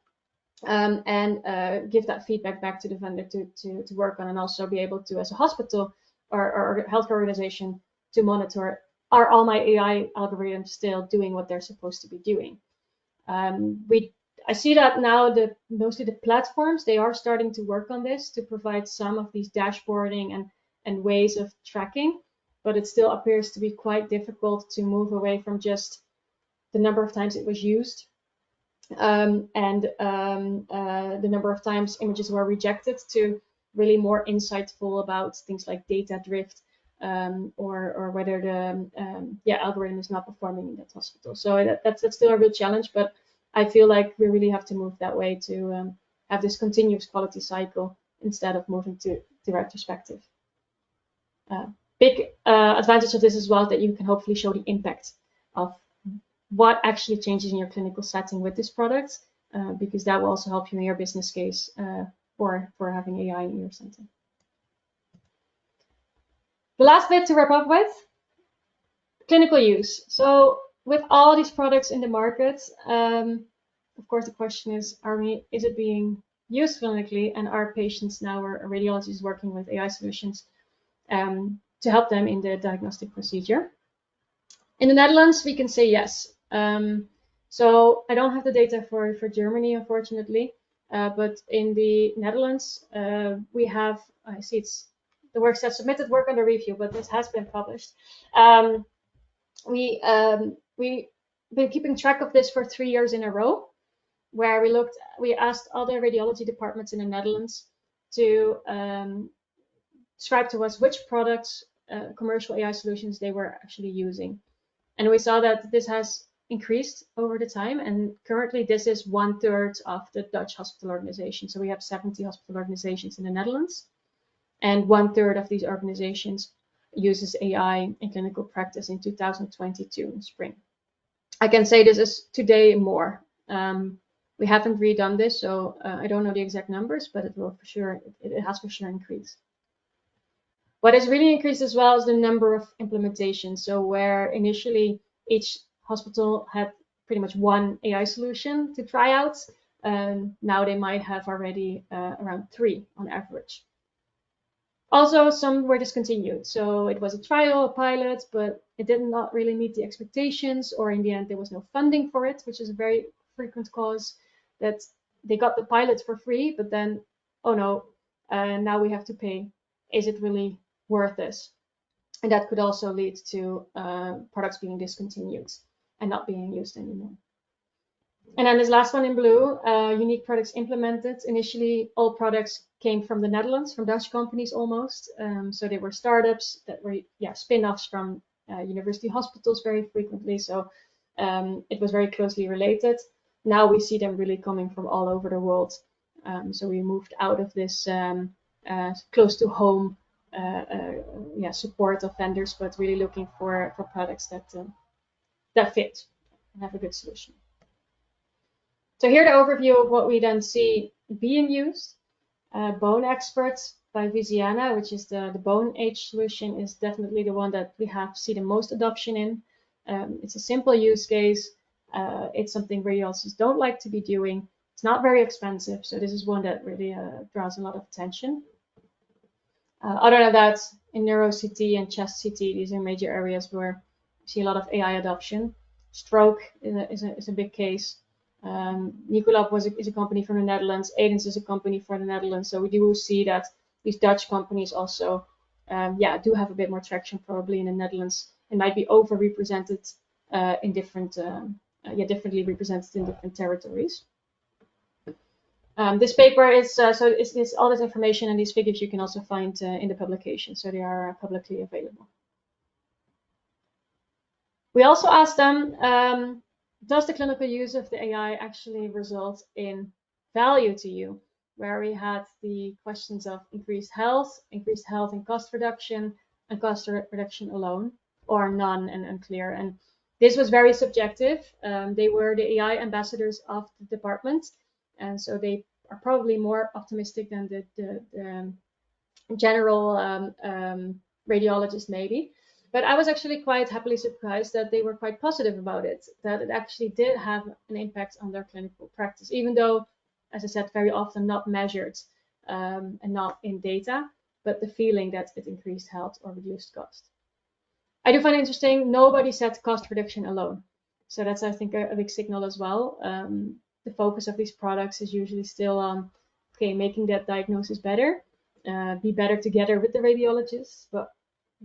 and give that feedback back to the vendor to work on, and also be able to, as a hospital or healthcare organization, to monitor, are all my AI algorithms still doing what they're supposed to be doing? I see that now that mostly the platforms, they are starting to work on this to provide some of these dashboarding and ways of tracking, but it still appears to be quite difficult to move away from just the number of times it was used, and the number of times images were rejected, to really more insightful about things like data drift, or whether the algorithm is not performing in that hospital. So that's still a real challenge, but I feel like we really have to move that way to have this continuous quality cycle instead of moving to retrospective. Big advantage of this as well is that you can hopefully show the impact of what actually changes in your clinical setting with this product, because that will also help you in your business case for having AI in your center. The last bit to wrap up with, clinical use. So with all these products in the market, of course the question is it being used clinically, and are patients now, or radiologists working with AI solutions to help them in the diagnostic procedure? In the Netherlands, we can say yes. So I don't have the data for Germany, unfortunately, but in the Netherlands, we have, I see it's the works that submitted work under review, but this has been published. We've been keeping track of this for 3 years in a row, where we asked other radiology departments in the Netherlands to describe to us which products, commercial AI solutions, they were actually using. And we saw that this has increased over the time, and currently this is 1/3 of the Dutch hospital organization. So we have 70 hospital organizations in the Netherlands, and 1/3 of these organizations uses AI in clinical practice in 2022 in spring. I can say this is today more. We haven't redone this, so I don't know the exact numbers, but it has for sure increased. What has really increased as well is the number of implementations. So where initially each hospital had pretty much one AI solution to try out, now they might have already around 3 on average. Also, some were discontinued. So it was a trial, a pilot, but it did not really meet the expectations, or in the end, there was no funding for it, which is a very frequent cause, that they got the pilot for free, but then, oh no, now we have to pay. Is it really worth this? And that could also lead to products being discontinued and not being used anymore. And then this last one in blue, unique products implemented. Initially, all products came from the Netherlands, from Dutch companies almost. So they were startups that were spin-offs from university hospitals very frequently. So it was very closely related. Now we see them really coming from all over the world. So we moved out of this close to home support of vendors, but really looking for products that fit and have a good solution. So here the overview of what we then see being used. Bone Experts by Visiana, which is the bone age solution, is definitely the one that we have seen the most adoption in. It's a simple use case. It's something radiologists don't like to be doing. It's not very expensive, so this is one that really draws a lot of attention. Other than that, in neuro CT and chest CT, these are major areas where we see a lot of AI adoption. Stroke is a big case. Nicolab is a company from the Netherlands. Aidens is a company from the Netherlands. So we do see that these Dutch companies also, do have a bit more traction probably in the Netherlands. It might be overrepresented in different, differently represented in different territories. This paper is all this information and these figures you can also find in the publication, so they are publicly available. We also asked them, does the clinical use of the AI actually result in value to you? Where we had the questions of increased health and cost reduction, and cost reduction alone, or none and unclear. And this was very subjective. They were the AI ambassadors of the department, and so they are probably more optimistic than the general radiologist maybe. But I was actually quite happily surprised that they were quite positive about it, that it actually did have an impact on their clinical practice, even though, as I said, very often not measured and not in data, but the feeling that it increased health or reduced cost. I do find it interesting, nobody said cost reduction alone. So that's, I think, a big signal as well. The focus of these products is usually still on, okay, making that diagnosis better, be better together with the radiologists, but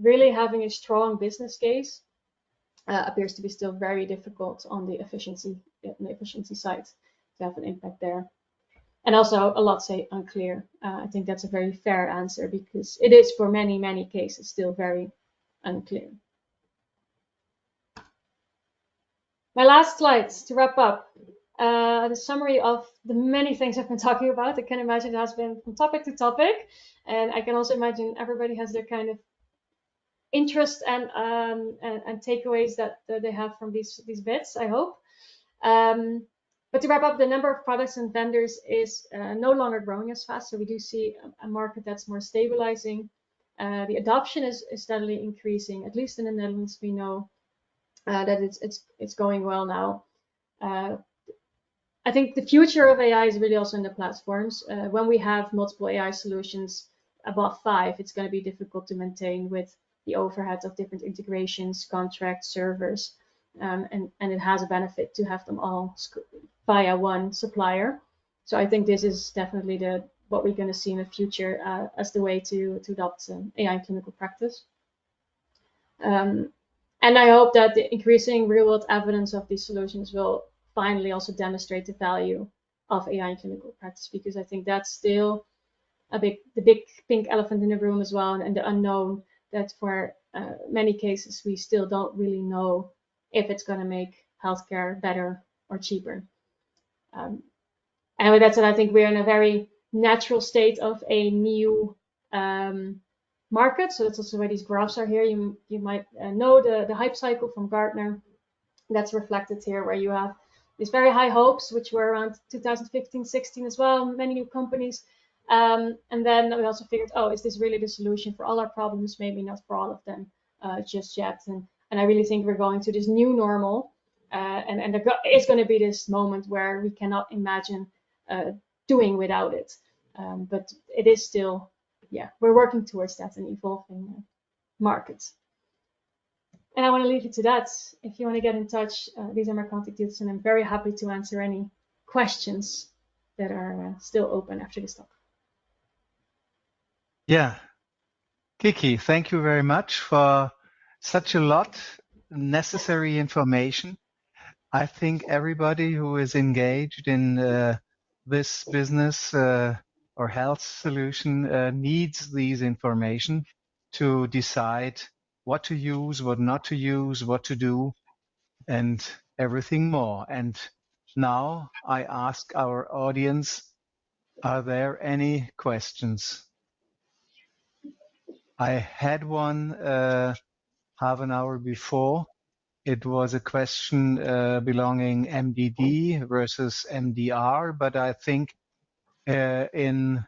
really having a strong business case appears to be still very difficult on the efficiency side to have an impact there. And also a lot say unclear. I think that's a very fair answer because it is for many, many cases still very unclear. My last slides to wrap up. The summary of the many things I've been talking about. I can imagine it has been from topic to topic, and I can also imagine everybody has their kind of interest and takeaways that they have from these bits, I hope. But to wrap up, the number of products and vendors is no longer growing as fast. So we do see a market that's more stabilizing. The adoption is steadily increasing. At least in the Netherlands, we know that it's going well now. I think the future of AI is really also in the platforms. When we have multiple AI solutions above 5, it's going to be difficult to maintain with the overhead of different integrations, contracts, servers, and it has a benefit to have them all via one supplier. So I think this is definitely what we're going to see in the future as the way to adopt AI in clinical practice. And I hope that the increasing real-world evidence of these solutions will finally also demonstrate the value of AI in clinical practice, because I think that's still the big pink elephant in the room as well, and the unknown that for many cases we still don't really know if it's going to make healthcare better or cheaper. And with that said, I think we're in a very natural state of a new market. So that's also why these graphs are here. You might know the hype cycle from Gartner. That's reflected here, where you have these very high hopes, which were around 2015-16 as well, many new companies. And then we also figured, oh, is this really the solution for all our problems? Maybe not for all of them just yet. And I really think we're going to this new normal. And there is going to be this moment where we cannot imagine doing without it. But it is still, we're working towards that, an evolving market. And I want to leave you to that. If you want to get in touch, these are my contact details, and I'm very happy to answer any questions that are still open after this talk. Yeah. Kicky, thank you very much for such a lot necessary information. I think everybody who is engaged in this business or health solution needs these information to decide what to use, what not to use, what to do, and everything more. And now I ask our audience, are there any questions? I had one half an hour before. It was a question belonging MDD versus MDR, but I think in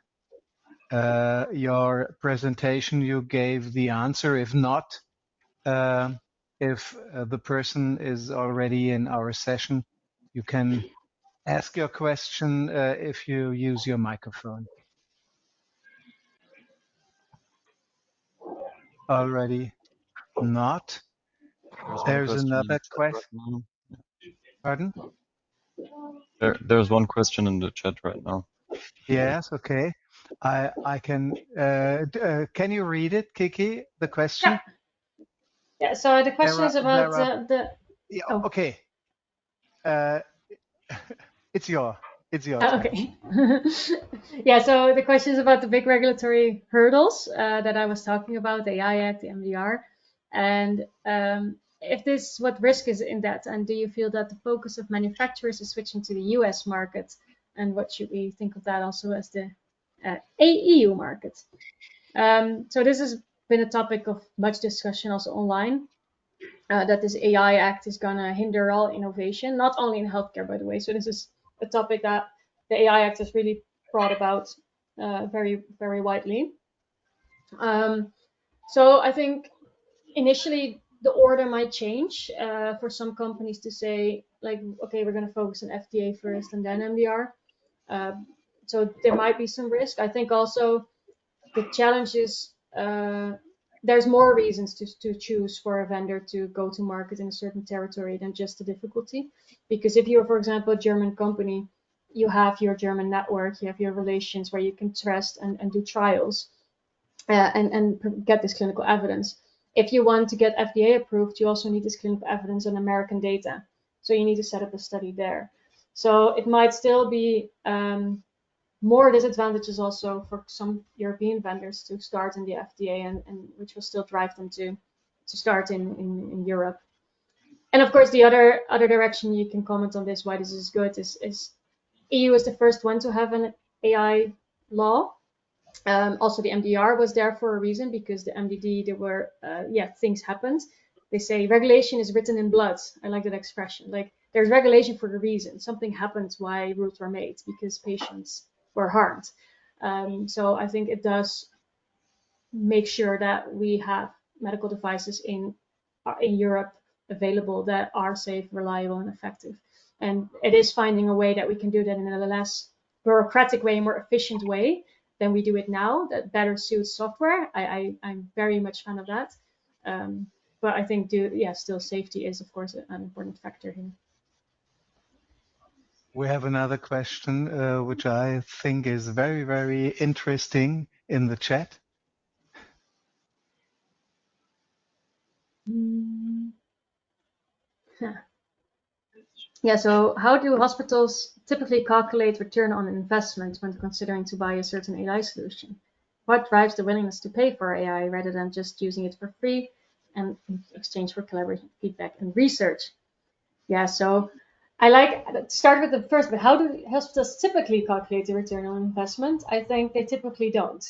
your presentation you gave the answer. If not, if the person is already in our session, you can ask your question if you use your microphone. Already not. There's another question. Pardon? There's one question in the chat right now. Yes, okay. I can. Can you read it, Kicky? The question. Yeah. So the question is about the. Yeah, oh. Okay. It's your okay. Yeah. So the question is about the big regulatory hurdles that I was talking about, the AI Act, the MDR, and what risk is in that, and do you feel that the focus of manufacturers is switching to the US market, and what should we think of that also as the EU market? So this has been a topic of much discussion also online, that this AI Act is going to hinder all innovation, not only in healthcare, by the way. So this is a topic that the AI Act has really brought about very, very widely. So I think initially the order might change for some companies to say like, okay, we're going to focus on FDA first and then MDR. So there might be some risk. I think also the challenge is there's more reasons to choose for a vendor to go to market in a certain territory than just the difficulty. Because if you're, for example, a German company, you have your German network, you have your relations where you can trust and do trials and get this clinical evidence. If you want to get FDA approved, you also need this clinical evidence on American data. So you need to set up a study there. So it might still be more disadvantages also for some European vendors to start in the FDA, and which will still drive them to start in Europe. And of course, the other direction you can comment on this, why this is good, is EU is the first one to have an AI law. Also, the MDR was there for a reason, because the MDD, there were, things happened. They say regulation is written in blood. I like that expression. Like, there's regulation for a reason. Something happens why rules were made, because patients were harmed. So I think it does make sure that we have medical devices in Europe available that are safe, reliable, and effective. And it is finding a way that we can do that in a less bureaucratic way, more efficient way than we do it now, that better suits software. I'm very much fan of that. But I think, still safety is, of course, an important factor here. We have another question, which I think is very, very interesting in the chat. Yeah, so how do hospitals typically calculate return on investment when considering to buy a certain AI solution? What drives the willingness to pay for AI rather than just using it for free and in exchange for collaboration, feedback, and research? Yeah, so I like to start with the first, but how do hospitals typically calculate the return on investment? I think they typically don't.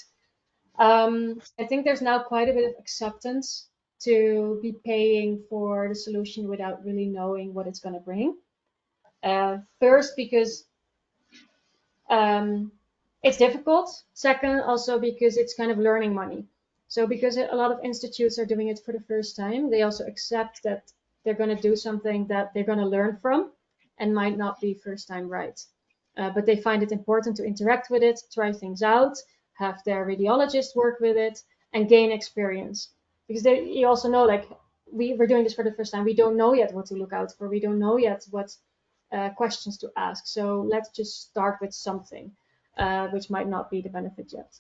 I think there's now quite a bit of acceptance to be paying for the solution without really knowing what it's going to bring. First, because it's difficult. Second, also because it's kind of learning money. So because a lot of institutes are doing it for the first time, they also accept that they're going to do something that they're going to learn from and might not be first time right. But they find it important to interact with it, try things out, have their radiologist work with it, and gain experience. Because you also know, like, we're doing this for the first time. We don't know yet what to look out for. We don't know yet what questions to ask. So let's just start with something, which might not be the benefit yet.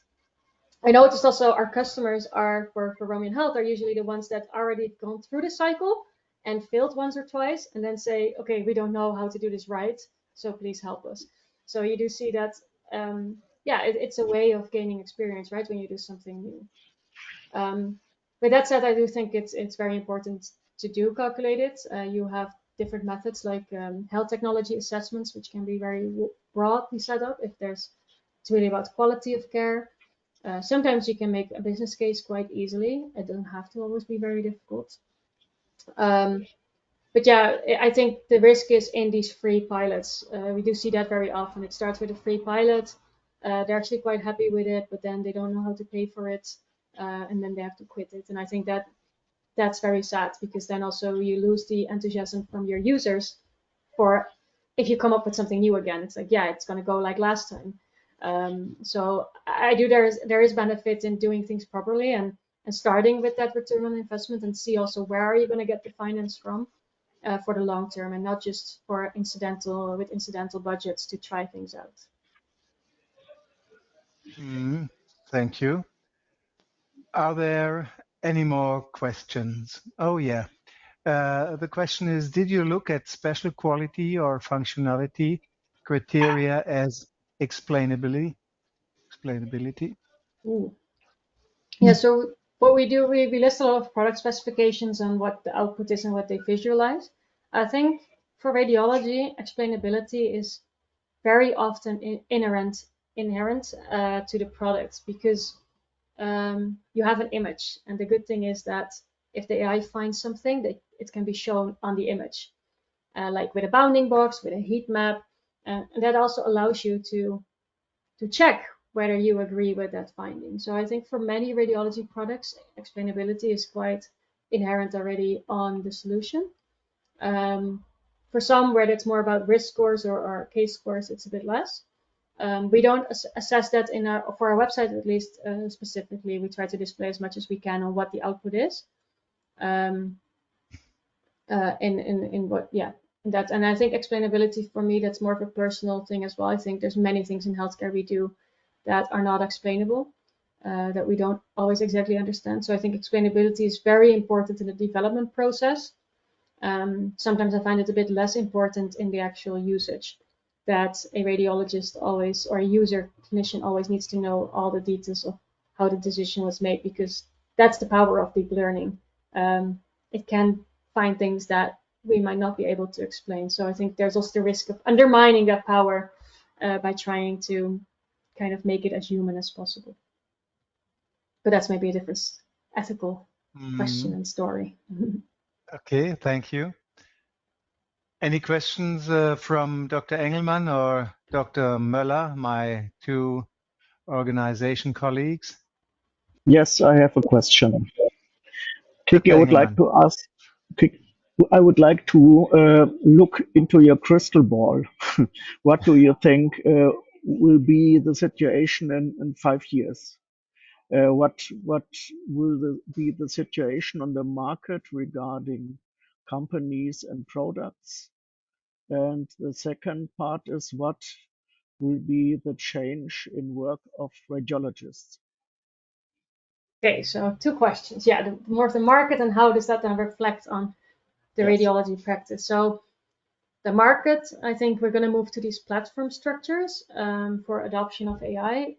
I noticed also our customers are, for Roman Health, are usually the ones that already gone through the cycle and failed once or twice, and then say, okay, we don't know how to do this right, so please help us. So you do see that, it's a way of gaining experience, right, when you do something new. With that said, I do think it's very important to do calculate it. You have different methods like health technology assessments, which can be very broadly set up if it's really about quality of care. Sometimes you can make a business case quite easily. It doesn't have to always be very difficult. But yeah, I think the risk is in these free pilots. We do see that very often. It starts with a free pilot. They're actually quite happy with it, but then they don't know how to pay for it. And then they have to quit it. And I think that's very sad, because then also you lose the enthusiasm from your users for if you come up with something new again. It's like, yeah, it's going to go like last time. So there is benefit in doing things properly and starting with that return on investment, and see also where are you going to get the finance from for the long term, and not just for incidental budgets to try things out. Thank you. Are there any more questions? Oh yeah. The question is, did you look at special quality or functionality criteria as explainability? Ooh. Yeah, so what we do, we list a lot of product specifications and what the output is and what they visualize. I think for radiology, explainability is very often inherent to the product, because you have an image, and the good thing is that if the AI finds something, that it can be shown on the image, like with a bounding box, with a heat map, and that also allows you to check whether you agree with that finding. So I think for many radiology products, explainability is quite inherent already on the solution. For some where it's more about risk scores or case scores, it's a bit less. We don't assess that for our website, at least specifically. We try to display as much as we can on what the output is. In what, yeah, that. And I think explainability for me, that's more of a personal thing as well. I think there's many things in healthcare we do that are not explainable, that we don't always exactly understand. So I think explainability is very important in the development process. Sometimes I find it a bit less important in the actual usage, that a radiologist always, or a user clinician always needs to know all the details of how the decision was made, because that's the power of deep learning. It can find things that we might not be able to explain. So I think there's also the risk of undermining that power by trying to kind of make it as human as possible. But that's maybe a different ethical question and story. Okay, thank you. Any questions from Dr. Engelmann or Dr. Möller, my two organization colleagues? Yes, I have a question. Kicky, Dr. I would like Engelmann. to ask, I would like to look into your crystal ball. What do you think will be the situation in 5 years? What will be the situation on the market regarding companies and products? And the second part is, what will be the change in work of radiologists? Okay, so two questions. Yeah, more of the market and how does that then reflect on the Yes. radiology practice. So the market, I think we're going to move to these platform structures for adoption of AI.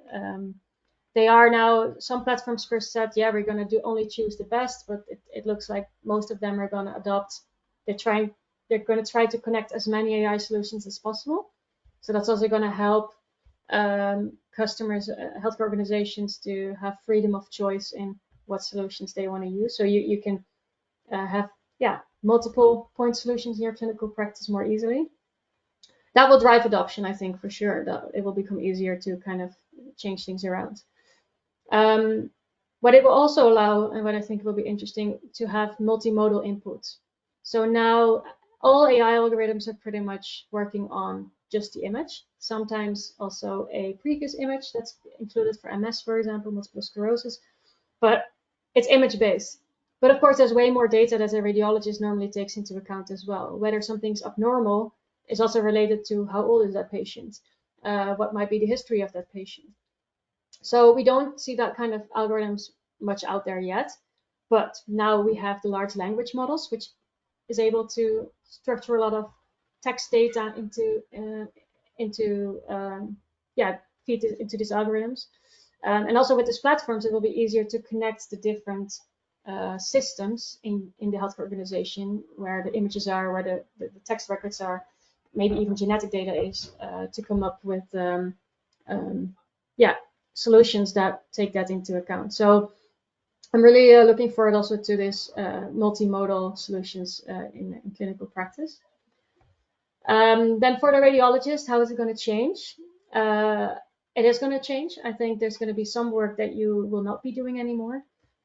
They are now, some platforms first said, yeah, we're going to only choose the best, but it looks like most of them are going to adopt. They're going to try to connect as many AI solutions as possible. So that's also going to help customers, healthcare organizations, to have freedom of choice in what solutions they want to use. So you can have multiple point solutions in your clinical practice more easily. That will drive adoption, I think, for sure. That it will become easier to kind of change things around. But it will also allow, and what I think will be interesting, to have multimodal inputs. So now all AI algorithms are pretty much working on just the image, sometimes also a previous image that's included for MS, for example, multiple sclerosis, but it's image based. But of course, there's way more data that a radiologist normally takes into account as well. Whether something's abnormal is also related to how old is that patient, what might be the history of that patient. So we don't see that kind of algorithms much out there yet, but now we have the large language models, which is able to structure a lot of text data feed it into these algorithms. And also with these platforms, it will be easier to connect the different systems in the healthcare organization, where the images are, where the text records are, maybe even genetic data is, to come up with solutions that take that into account. So I'm really looking forward also to this multimodal solutions in clinical practice. Then for the radiologist, how is it going to change? It is going to change. I think there's going to be some work that you will not be doing anymore.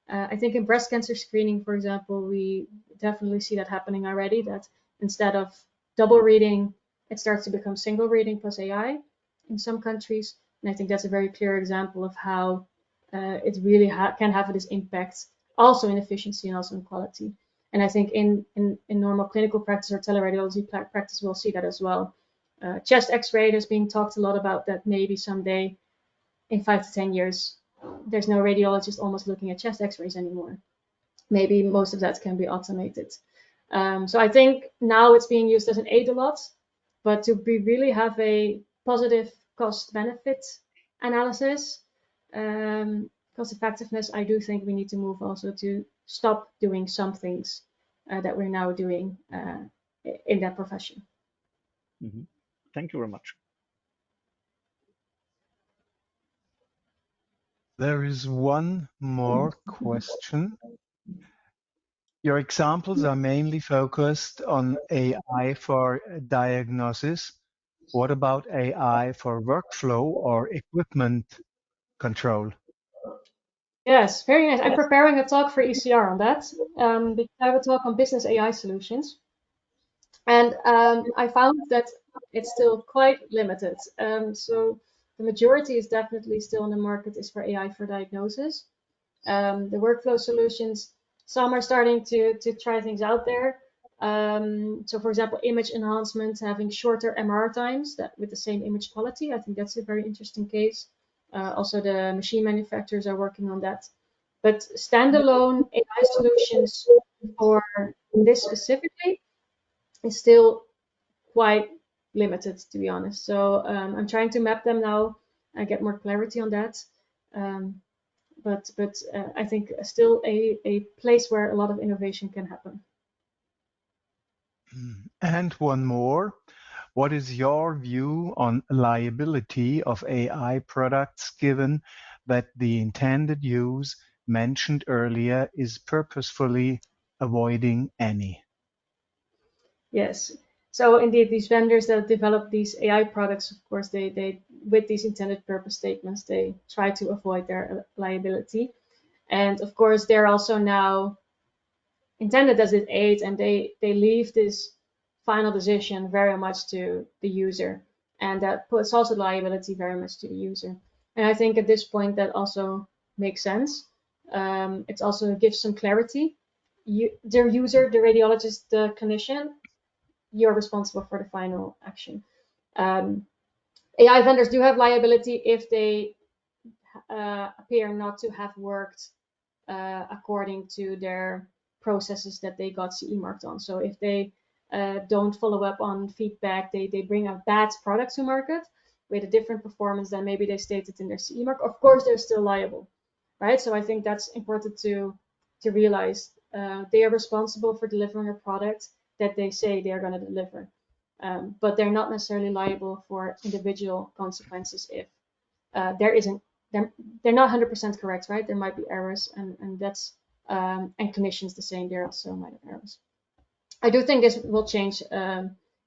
I think in breast cancer screening, for example, we definitely see that happening already, that instead of double reading, it starts to become single reading plus AI in some countries. And I think that's a very clear example of how it really can have this impact also in efficiency and also in quality. And I think in normal clinical practice or teleradiology practice, we'll see that as well. Chest x-ray, there's being talked a lot about that maybe someday in 5 to 10 years, there's no radiologist almost looking at chest x-rays anymore. Maybe most of that can be automated. So I think now it's being used as an aid a lot, but to really have a positive cost-benefit analysis, cost effectiveness, I do think we need to move also to stop doing some things that we're now doing in that profession. Mm-hmm. Thank you very much. There is one more question. Your examples are mainly focused on AI for diagnosis. What about AI for workflow or equipment control? Yes, very nice. I'm preparing a talk for ECR on that, because I have a talk on business AI solutions. And I found that it's still quite limited. So the majority is definitely still in the market is for AI for diagnosis. The workflow solutions, some are starting to try things out there. So for example, image enhancement, having shorter MR times that with the same image quality. I think that's a very interesting case. Also, the machine manufacturers are working on that. But standalone AI solutions for this specifically is still quite limited, to be honest. So I'm trying to map them now and get more clarity on that. But I think still a place where a lot of innovation can happen. And one more. What is your view on liability of AI products given that the intended use mentioned earlier is purposefully avoiding any? Yes. So indeed, these vendors that develop these AI products, of course, they with these intended purpose statements, they try to avoid their liability. And of course, they're also now intended as an aid, and they leave this final decision very much to the user, and that puts also liability very much to the user. And I think at this point that also makes sense. It also gives some clarity. The user, the radiologist, the clinician, you're responsible for the final action. AI vendors do have liability if they appear not to have worked according to their processes that they got CE marked on. So if they don't follow up on feedback, they bring a bad product to market with a different performance than maybe they stated in their CE mark, of course they're still liable, right? So I think that's important to realize. They are responsible for delivering a product that they say they are going to deliver. But they're not necessarily liable for individual consequences if there isn't they're not 100% correct, right? There might be errors, and that's and clinicians the same. There also might have errors. I do think this will change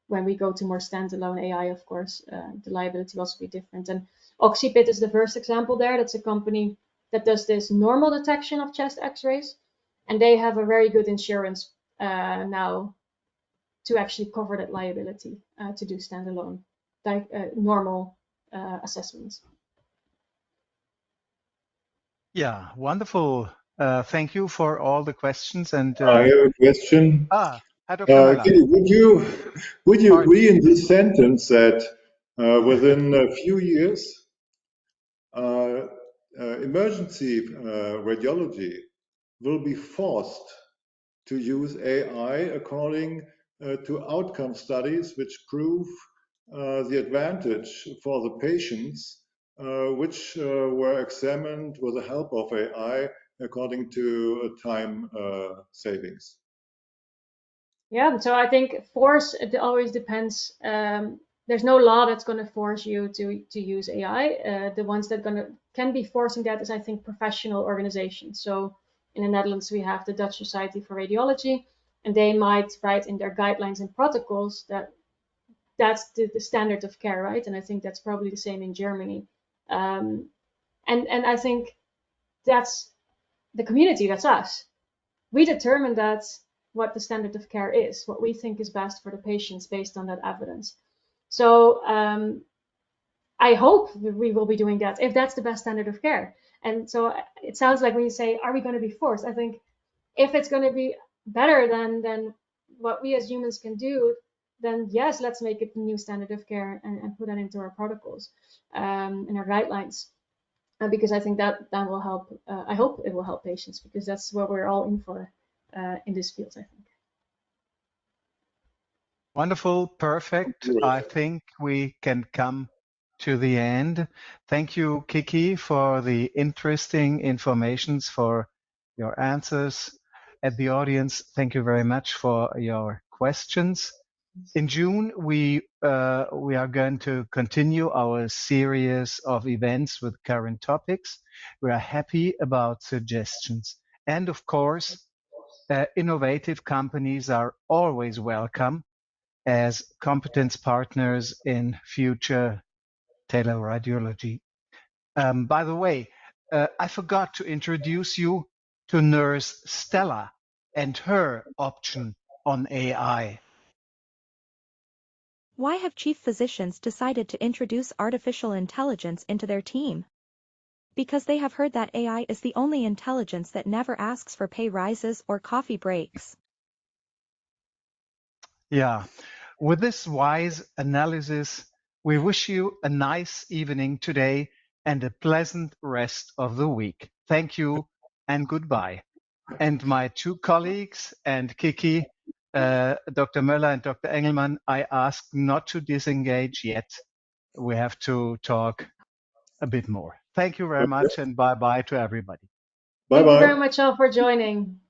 when we go to more standalone AI. Of course, the liability will also be different. And Oxipit is the first example there. That's a company that does this normal detection of chest X-rays, and they have a very good insurance now to actually cover that liability to do standalone normal assessments. Yeah, wonderful. Thank you for all the questions. And I have a question. Herr Dr. Möller. Kitty, would you Pardon. agree in this sentence that within a few years, emergency radiology will be forced to use AI according to outcome studies which prove the advantage for the patients which were examined with the help of AI according to time savings? Yeah, so I think force, it always depends. There's no law that's going to force you to use AI. The ones that can be forcing that is, I think, professional organizations. So in the Netherlands, we have the Dutch Society for Radiology, and they might write in their guidelines and protocols that that's the standard of care, right? And I think that's probably the same in Germany. And I think that's the community, that's us. We determine that what the standard of care is, what we think is best for the patients based on that evidence. So I hope we will be doing that if that's the best standard of care. And so it sounds like when you say, are we going to be forced? I think if it's going to be better than what we as humans can do, then yes, let's make it the new standard of care and put that into our protocols and our guidelines. Because I think that will help. I hope it will help patients, because that's what we're all in for in this field, I think. Wonderful, perfect. I think we can come to the end. Thank you, Kicky, for the interesting informations, for your answers. At the audience, thank you very much for your questions. In June, we are going to continue our series of events with current topics. We are happy about suggestions. And of course, innovative companies are always welcome as competence partners in future teleradiology. By the way, I forgot to introduce you to nurse Stella and her option on AI. Why have chief physicians decided to introduce artificial intelligence into their team? Because they have heard that AI is the only intelligence that never asks for pay rises or coffee breaks. Yeah, with this wise analysis, we wish you a nice evening today and a pleasant rest of the week. Thank you and goodbye. And my two colleagues and Kiki, Dr. Möller and Dr. Engelmann, I ask not to disengage yet. We have to talk a bit more. Thank you very much and bye-bye to everybody. Bye Thank you very bye. much all for joining.